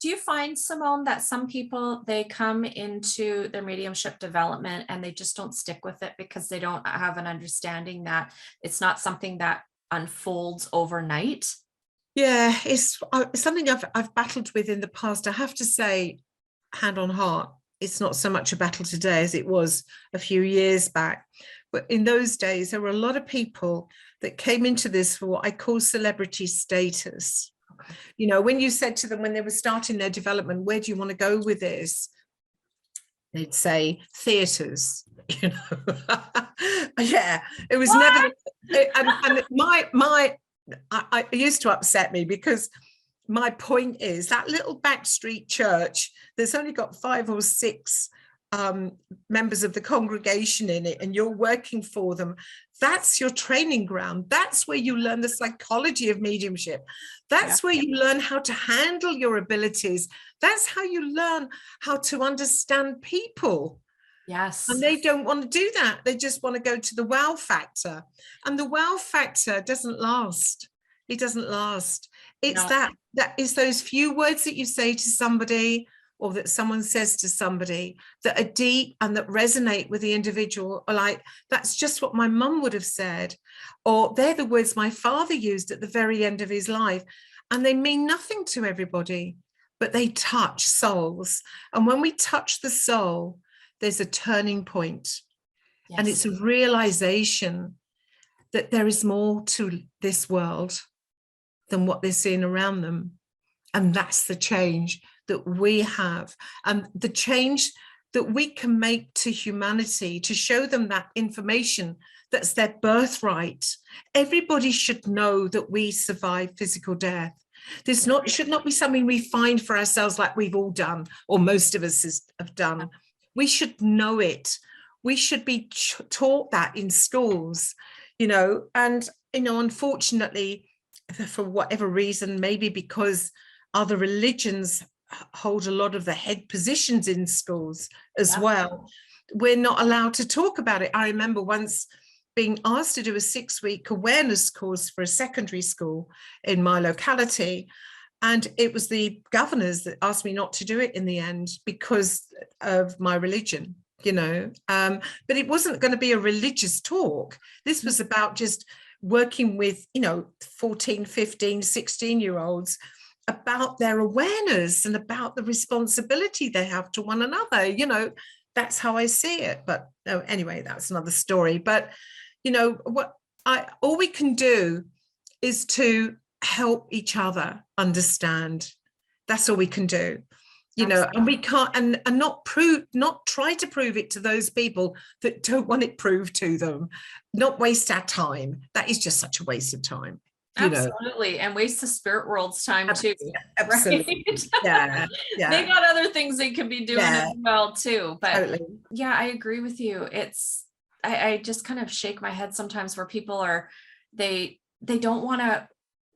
[SPEAKER 1] Do you find, Simone, that some people, they come into their mediumship development and they just don't stick with it because they don't have an understanding that it's not something that unfolds overnight?
[SPEAKER 2] Yeah, it's something I've battled with in the past. I have to say, hand on heart, it's not so much a battle today as it was a few years back. But in those days, there were a lot of people that came into this for what I call celebrity status. You know, when you said to them when they were starting their development, where do you want to go with this? They'd say theatres, you know. Yeah, it was never. And I used to upset me, because my point is that little backstreet church that's only got 5 or 6 members of the congregation in it, and you're working for them. That's your training ground. That's where you learn the psychology of mediumship. That's where you learn how to handle your abilities. That's how you learn how to understand people.
[SPEAKER 1] Yes.
[SPEAKER 2] And they don't want to do that. They just want to go to the wow factor. And the wow factor doesn't last. It doesn't last. It's that is those few words that you say to somebody, or that someone says to somebody, that are deep and that resonate with the individual. Or like, that's just what my mum would have said. Or they're the words my father used at the very end of his life. And they mean nothing to everybody, but they touch souls. And when we touch the soul, there's a turning point. Yes. And it's a realization that there is more to this world than what they're seeing around them. And that's the change that we have, and the change that we can make to humanity, to show them that information that's their birthright. Everybody should know that we survive physical death. This should not be something we find for ourselves like we've all done, or most of us have done. We should know it. We should be taught that in schools, and, unfortunately, for whatever reason, maybe because other religions hold a lot of the head positions in schools as well, we're not allowed to talk about it. I remember once being asked to do a 6-week awareness course for a secondary school in my locality. And it was the governors that asked me not to do it in the end because of my religion, but it wasn't going to be a religious talk. This was about just working with, 14, 15, 16-year-olds about their awareness and about the responsibility they have to one another. That's how I see it. But anyway, that's another story. But, all we can do is to help each other understand. That's all we can do, and we can't, and not try to prove it to those people that don't want it proved to them, not waste our time. That is just such a waste of time.
[SPEAKER 1] Absolutely. And waste the spirit world's time too.
[SPEAKER 2] Absolutely.
[SPEAKER 1] Right?
[SPEAKER 2] Yeah.
[SPEAKER 1] They got other things they could be doing as well too. But
[SPEAKER 2] totally.
[SPEAKER 1] Yeah, I agree with you. I just kind of shake my head sometimes where people they don't want to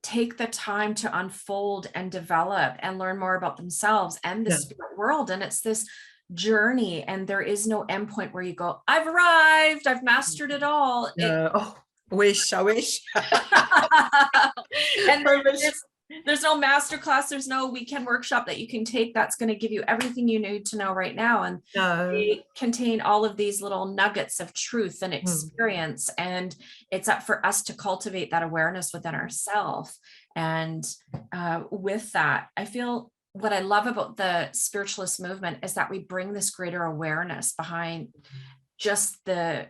[SPEAKER 1] take the time to unfold and develop and learn more about themselves and the spirit world. And it's this journey, and there is no endpoint where you go, I've arrived, I've mastered it all.
[SPEAKER 2] I wish.
[SPEAKER 1] And there's no masterclass, there's no weekend workshop that you can take that's going to give you everything you need to know right now. And they contain all of these little nuggets of truth and experience. And it's up for us to cultivate that awareness within ourselves. And with that, I feel what I love about the spiritualist movement is that we bring this greater awareness behind just the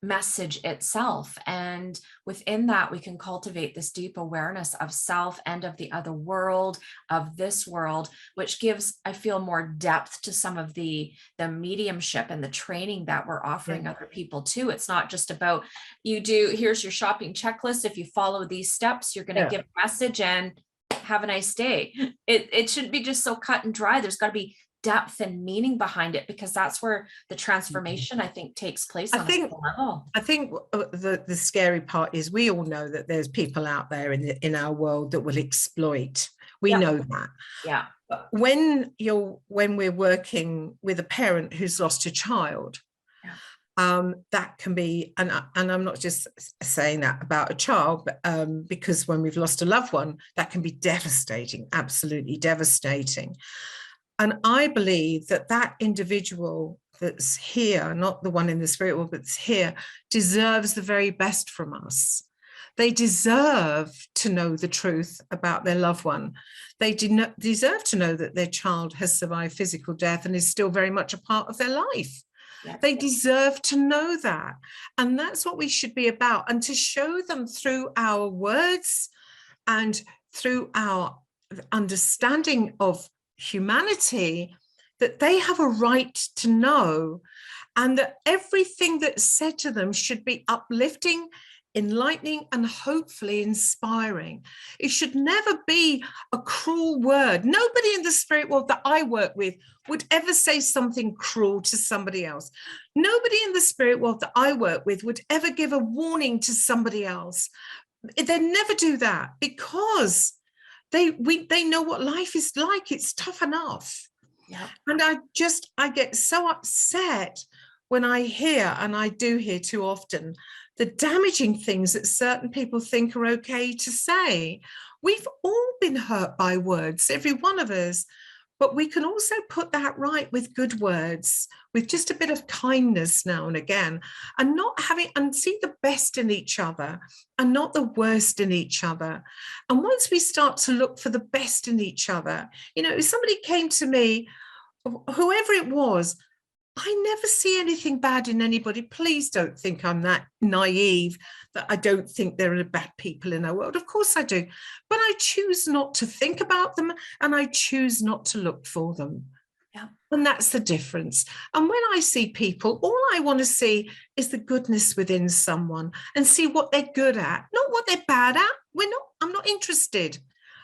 [SPEAKER 1] message itself. And within that, we can cultivate this deep awareness of self and of the other world, of this world, which gives, I feel, more depth to some of the mediumship and the training that we're offering other people too. It's not just about here's your shopping checklist. If you follow these steps, you're going to give a message and have a nice day. It shouldn't be just so cut and dry. There's got to be depth and meaning behind it, because that's where the transformation, I think, takes place. I think
[SPEAKER 2] the scary part is we all know that there's people out there in our world that will exploit. We know that.
[SPEAKER 1] Yeah.
[SPEAKER 2] But when we're working with a parent who's lost a child, that can be, and I'm not just saying that about a child, but because when we've lost a loved one, that can be devastating, absolutely devastating. And I believe that individual that's here, not the one in the spirit world, but that's here, deserves the very best from us. They deserve to know the truth about their loved one. They deserve to know that their child has survived physical death and is still very much a part of their life. They deserve to know that. And that's what we should be about. And to show them through our words and through our understanding of humanity that they have a right to know, and that everything that's said to them should be uplifting, enlightening, and hopefully inspiring. It should never be a cruel word. Nobody in the spirit world that I work with would ever say something cruel to somebody else. Nobody in the spirit world that I work with would ever give a warning to somebody else. They never do that, because they know what life is like. It's tough enough. Yeah. And I get so upset when I hear, and I do hear too often, the damaging things that certain people think are okay to say. We've all been hurt by words, every one of us, but we can also put that right with good words, with just a bit of kindness now and again, and see the best in each other and not the worst in each other. And once we start to look for the best in each other, if somebody came to me, whoever it was, I never see anything bad in anybody. Please don't think I'm that naive that I don't think there are bad people in our world. Of course I do. But I choose not to think about them, and I choose not to look for them. Yeah. And that's the difference. And when I see people, all I want to see is the goodness within someone and see what they're good at, not what they're bad at. I'm not interested.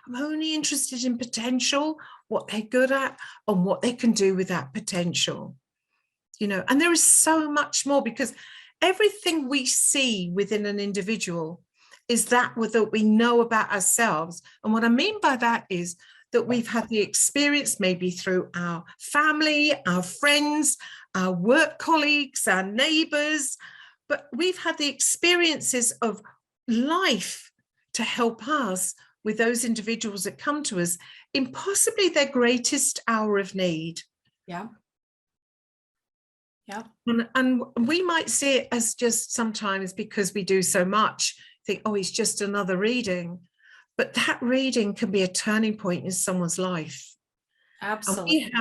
[SPEAKER 2] I'm only interested in potential, what they're good at, and what they can do with that potential. And there is so much more, because everything we see within an individual is that we know about ourselves. And what I mean by that is that we've had the experience maybe through our family, our friends, our work colleagues, our neighbors, but we've had the experiences of life to help us with those individuals that come to us in possibly their greatest hour of need.
[SPEAKER 1] Yeah. Yeah.
[SPEAKER 2] And we might see it as just sometimes, because we do so much, think, oh, it's just another reading. But that reading can be a turning point in someone's life.
[SPEAKER 1] Absolutely.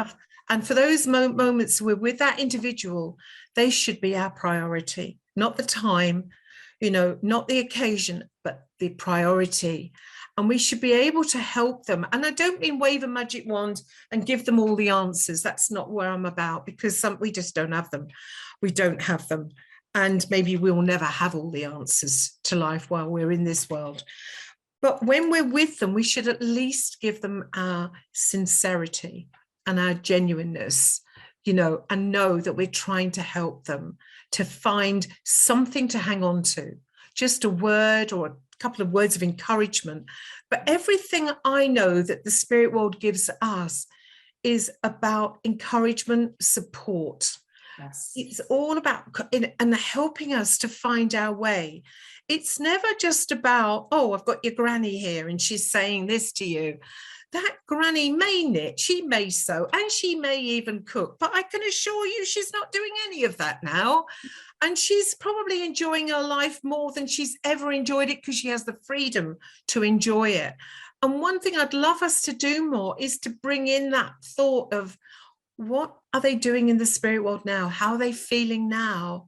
[SPEAKER 2] And for those moments we're with that individual, they should be our priority, not the time, not the occasion, but the priority. And we should be able to help them. And I don't mean wave a magic wand and give them all the answers. That's not where I'm about, because we just don't have them. We don't have them. And maybe we will never have all the answers to life while we're in this world. But when we're with them, we should at least give them our sincerity and our genuineness, and know that we're trying to help them to find something to hang on to, just a word or a couple of words of encouragement. But everything I know that the spirit world gives us is about encouragement, support.
[SPEAKER 1] Yes.
[SPEAKER 2] It's all about and helping us to find our way. It's never just about, oh, I've got your granny here and she's saying this to you. That granny may knit, she may sew, and she may even cook, but I can assure you she's not doing any of that now. And she's probably enjoying her life more than she's ever enjoyed it, because she has the freedom to enjoy it. And one thing I'd love us to do more is to bring in that thought of, what are they doing in the spirit world now? How are they feeling now?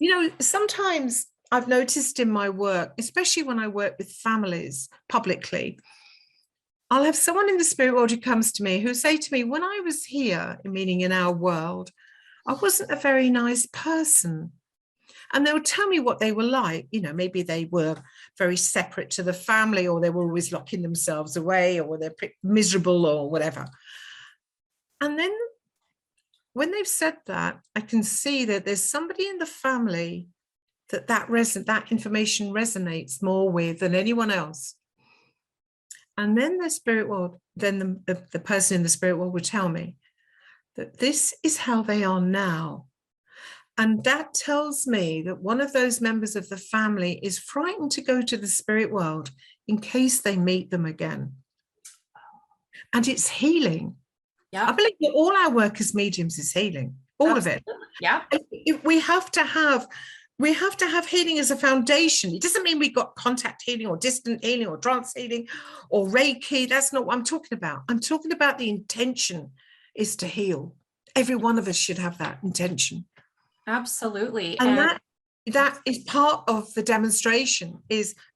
[SPEAKER 2] Yes. Sometimes I've noticed in my work, especially when I work with families publicly, I'll have someone in the spirit world who comes to me who say to me, when I was here, meaning in our world, I wasn't a very nice person. And they'll tell me what they were like. Maybe they were very separate to the family, or they were always locking themselves away, or they're miserable or whatever. And then when they've said that, I can see that there's somebody in the family that information resonates more with than anyone else. And then the spirit world, then the person in the spirit world would tell me that this is how they are now. And that tells me that one of those members of the family is frightened to go to the spirit world in case they meet them again. And it's healing. Yeah. I believe that all our work as mediums is healing, all Absolutely. Of it.
[SPEAKER 1] Yeah.
[SPEAKER 2] We have to have healing as a foundation. It doesn't mean we've got contact healing or distant healing or trance healing or Reiki. That's not what I'm talking about. I'm talking about the intention is to heal. Every one of us should have that intention.
[SPEAKER 1] Absolutely.
[SPEAKER 2] And that is part of the demonstration.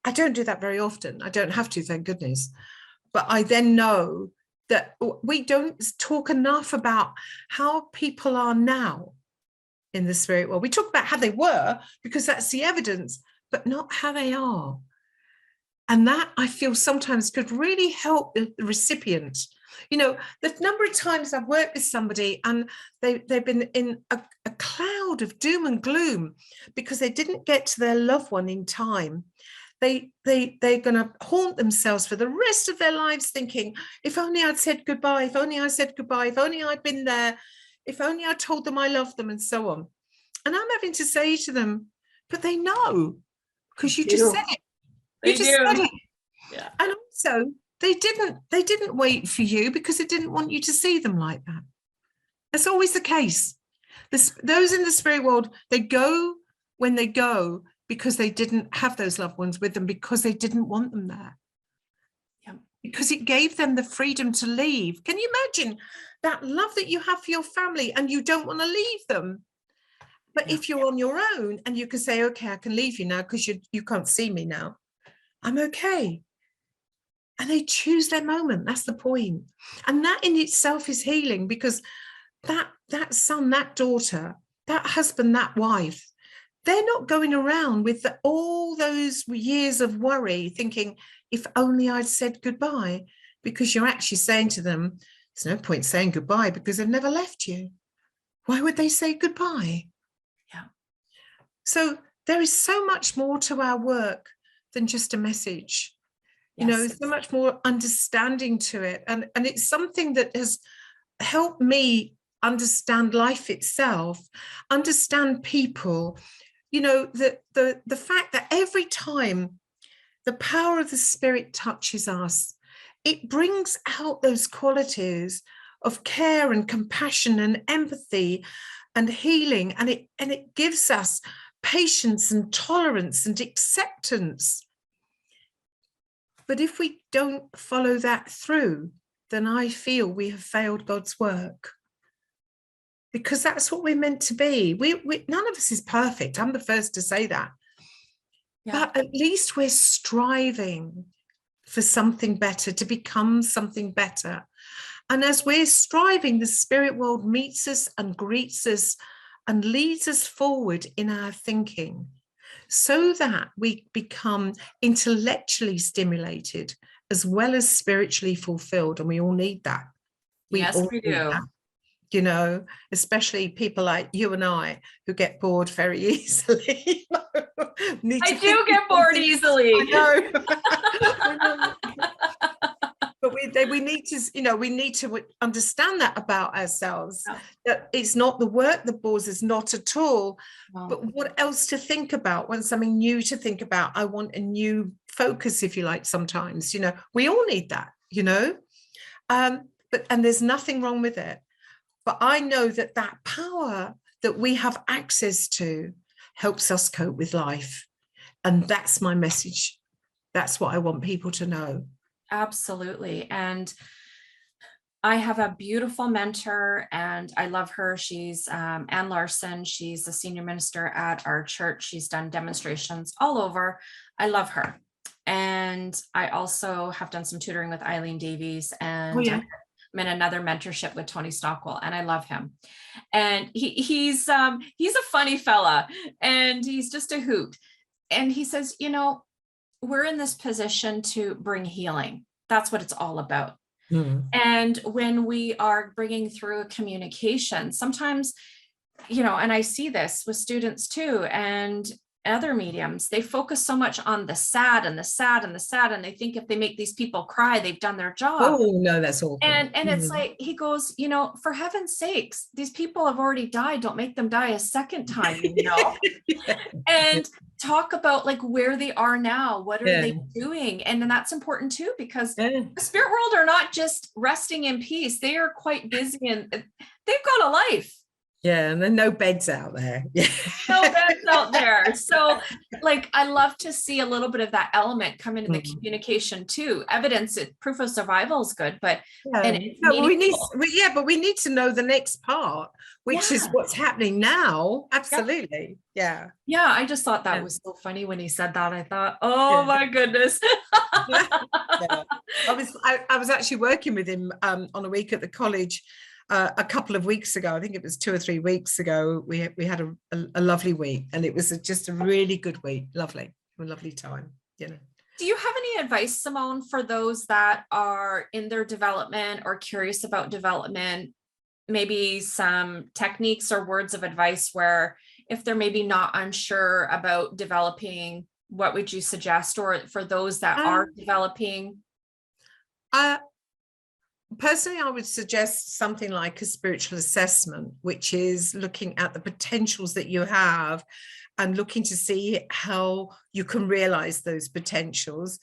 [SPEAKER 2] I don't do that very often. I don't have to, thank goodness. But I then know that we don't talk enough about how people are now in the spirit world. We talk about how they were because that's the evidence, but not how they are. And that, I feel, sometimes could really help the recipient. The number of times I've worked with somebody and they've been in a cloud of doom and gloom because they didn't get to their loved one in time. They're going to haunt themselves for the rest of their lives thinking, if only I'd said goodbye, if only I said goodbye, if only I'd been there, if only I told them I loved them, and so on. And I'm having to say to them, but they know, because you just said it. You just said it.
[SPEAKER 1] Yeah.
[SPEAKER 2] And also, they didn't wait for you because they didn't want you to see them like that. That's always the case. Those in the spirit world, they go when they go because they didn't have those loved ones with them, because they didn't want them there. Yeah. Because it gave them the freedom to leave. Can you imagine that love that you have for your family and you don't want to leave them? But if you're on your own and you can say, okay, I can leave you now because you can't see me now, I'm okay. And they choose their moment. That's the point. And that in itself is healing, because that son, that daughter, that husband, that wife, they're not going around with all those years of worry thinking, if only I'd said goodbye, because you're actually saying to them, there's no point saying goodbye because they've never left you. Why would they say goodbye?
[SPEAKER 1] Yeah.
[SPEAKER 2] So there is so much more to our work than just a message. You know, so much more understanding to it. And it's something that has helped me understand life itself, understand people, you know, the fact that every time the power of the Spirit touches us, it brings out those qualities of care and compassion and empathy and healing, and it gives us patience and tolerance and acceptance. But if we don't follow that through, then I feel we have failed God's work, because that's what we're meant to be. We none of us is perfect. I'm the first to say that. Yeah. But at least we're striving for something better, to become something better. And as we're striving, the spirit world meets us and greets us and leads us forward in our thinking, so that we become intellectually stimulated as well as spiritually fulfilled. And we all need that.
[SPEAKER 1] Yes, we do.
[SPEAKER 2] That, you know, especially people like you and I who get bored very easily.
[SPEAKER 1] I do get bored easily.
[SPEAKER 2] I know. I know. But we need to, you know, we need to understand that about ourselves, that it's not the work that bores us, not at all. Wow. But what else to think about? Want something new to think about. I want a new focus, if you like, sometimes, you know, we all need that, you know, and there's nothing wrong with it. But I know that that power that we have access to helps us cope with life. And that's my message. That's what I want people to know.
[SPEAKER 1] Absolutely. And I have a beautiful mentor and I love her. She's Ann Larson. She's the senior minister at our church. She's done demonstrations all over. I love her. And I also have done some tutoring with Eileen Davies, and I'm in another mentorship with Tony Stockwell, and I love him. And he's a funny fella, and he's just a hoot. And he says, you know, we're in this position to bring healing. That's what it's all about. Mm. And when we are bringing through a communication, sometimes, you know, and I see this with students too, and other mediums, they focus so much on the sad and the sad and the sad, and they think if they make these people cry, they've done their job.
[SPEAKER 2] Oh no, that's awful.
[SPEAKER 1] And it's like, he goes, you know, for heaven's sakes, these people have already died. Don't make them die a second time, you know. And talk about like where they are now. What are they doing? And then that's important too, because the spirit world are not just resting in peace. They are quite busy and they've got a life.
[SPEAKER 2] Yeah, and there are no beds out there.
[SPEAKER 1] No beds out there. So like, I love to see a little bit of that element come into the communication too. Evidence, proof of survival is good, but
[SPEAKER 2] we need to know the next part, which is what's happening now. Absolutely. Yeah.
[SPEAKER 1] Yeah, I just thought that was so funny when he said that. I thought, oh my goodness.
[SPEAKER 2] I was actually working with him on a week at the college. A couple of weeks ago, I think it was 2 or 3 weeks ago, we had a lovely week, and it was just a really good week. A lovely time, you know.
[SPEAKER 1] Do you have any advice, Simone, for those that are in their development or curious about development? Maybe some techniques or words of advice where if they're maybe not unsure about developing, what would you suggest? Or for those that are developing?
[SPEAKER 2] Personally, I would suggest something like a spiritual assessment, which is looking at the potentials that you have and looking to see how you can realize those potentials.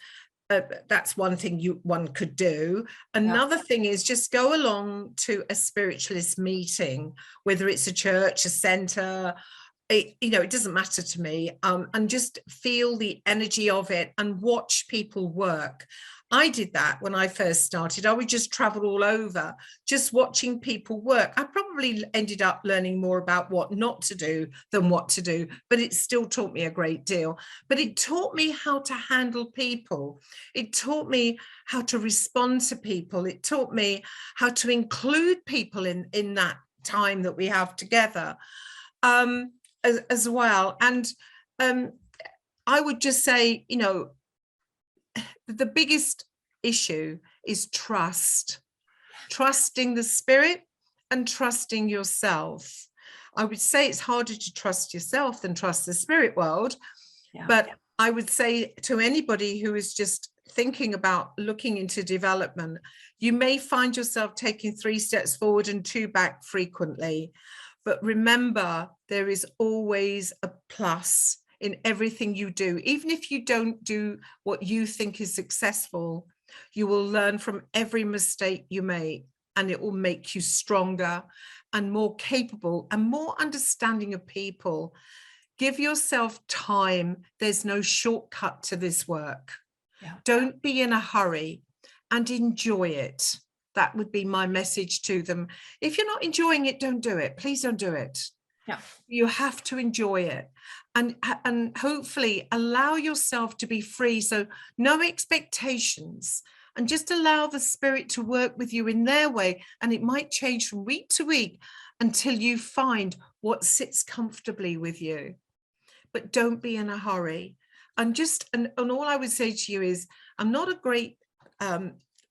[SPEAKER 2] That's one thing one could do. Another thing is just go along to a spiritualist meeting, whether it's a church, a center, it doesn't matter to me, and just feel the energy of it and watch people work. I did that when I first started. I would just travel all over, just watching people work. I probably ended up learning more about what not to do than what to do, but it still taught me a great deal. But it taught me how to handle people. It taught me how to respond to people. It taught me how to include people in that time that we have together as well. And I would just say, you know, the biggest issue is trusting the spirit and trusting yourself. I would say it's harder to trust yourself than trust the spirit world. But I would say to anybody who is just thinking about looking into development, you may find yourself taking 3 steps forward and 2 back frequently. But remember, there is always a plus in everything you do. Even if you don't do what you think is successful, you will learn from every mistake you make, and it will make you stronger and more capable and more understanding of people. Give yourself time. There's no shortcut to this work. Don't be in a hurry and enjoy it. That would be my message to them. If you're not enjoying it, don't do it. Please don't do it. You have to enjoy it, and hopefully allow yourself to be free. So no expectations, and just allow the spirit to work with you in their way. And it might change from week to week until you find what sits comfortably with you. But don't be in a hurry. And all I would say to you is, I'm not a great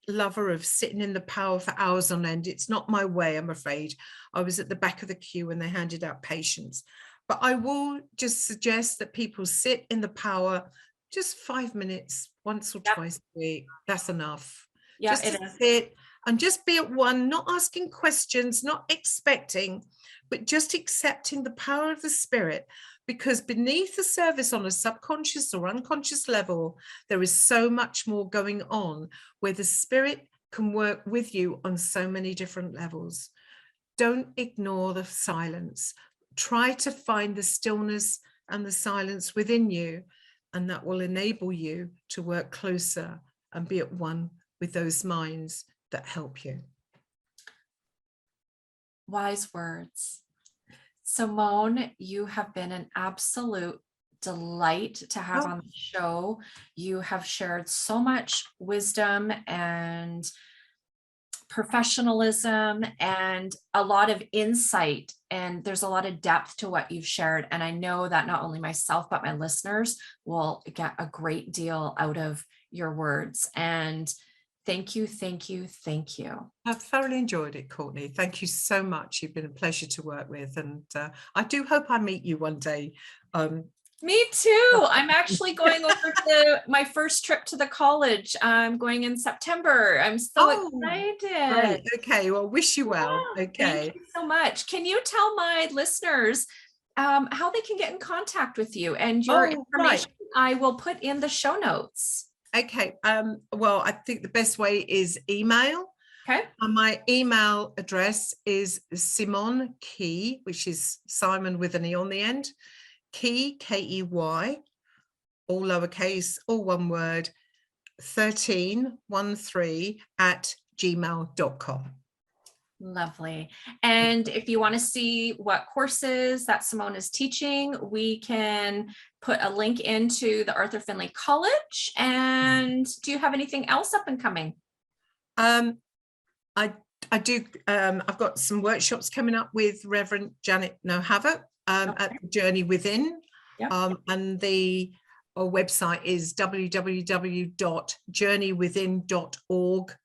[SPEAKER 2] lover of sitting in the power for hours on end. It's not my way, I'm afraid. I was at the back of the queue when they handed out patients. But I will just suggest that people sit in the power just 5 minutes, once or twice a week. That's enough. Just to sit and just be at one, not asking questions, not expecting, but just accepting the power of the spirit. Because beneath the surface, on a subconscious or unconscious level, there is so much more going on, where the spirit can work with you on so many different levels. Don't ignore the silence. Try to find the stillness and the silence within you, and that will enable you to work closer and be at one with those minds that help you.
[SPEAKER 1] Wise words. Simone, you have been an absolute delight to have on the show. You have shared so much wisdom and professionalism and a lot of insight, and there's a lot of depth to what you've shared. And I know that not only myself, but my listeners will get a great deal out of your words. And thank you, thank you, thank you.
[SPEAKER 2] I've thoroughly enjoyed it, Courtney. Thank you so much. You've been a pleasure to work with. And I do hope I meet you one day.
[SPEAKER 1] Me too. I'm actually going over to my first trip to the college. I'm going in September. I'm so excited.
[SPEAKER 2] Great. Okay. Well, wish you well. Okay.
[SPEAKER 1] Thank you so much. Can you tell my listeners how they can get in contact with you and your information? I will put in the show notes.
[SPEAKER 2] Okay. Well, I think the best way is email.
[SPEAKER 1] Okay.
[SPEAKER 2] And my email address is Simone Key, which is Simon with an E on the end. Key, Key, all lowercase, all one word, 1313 at gmail.com.
[SPEAKER 1] Lovely. And if you want to see what courses that Simone is teaching, we can put a link into the Arthur Findlay College. And do you have anything else up and coming?
[SPEAKER 2] I do. I've got some workshops coming up with Reverend Janet Nohava at Journey Within. And the website is www.journeywithin.org.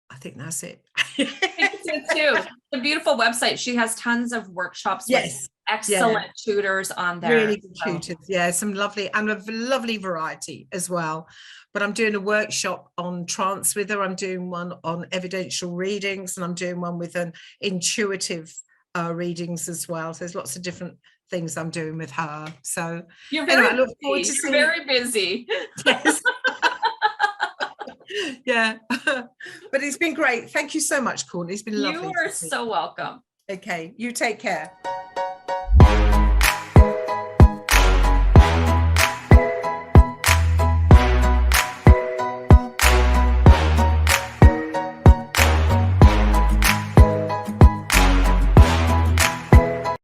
[SPEAKER 2] I think that's it.
[SPEAKER 1] I think so too. It's a beautiful website. She has tons of workshops.
[SPEAKER 2] Yes.
[SPEAKER 1] With excellent tutors on there.
[SPEAKER 2] Really good tutors. Yeah, some lovely and a lovely variety as well. But I'm doing a workshop on trance with her. I'm doing one on evidential readings, and I'm doing one with an intuitive readings as well. So there's lots of different things I'm doing with her. So
[SPEAKER 1] you're very
[SPEAKER 2] I look forward to seeing.
[SPEAKER 1] Very busy.
[SPEAKER 2] Yes. Yeah, but it's been great. Thank you so much, Courtney. It's been lovely.
[SPEAKER 1] You are so welcome.
[SPEAKER 2] Okay, you take care.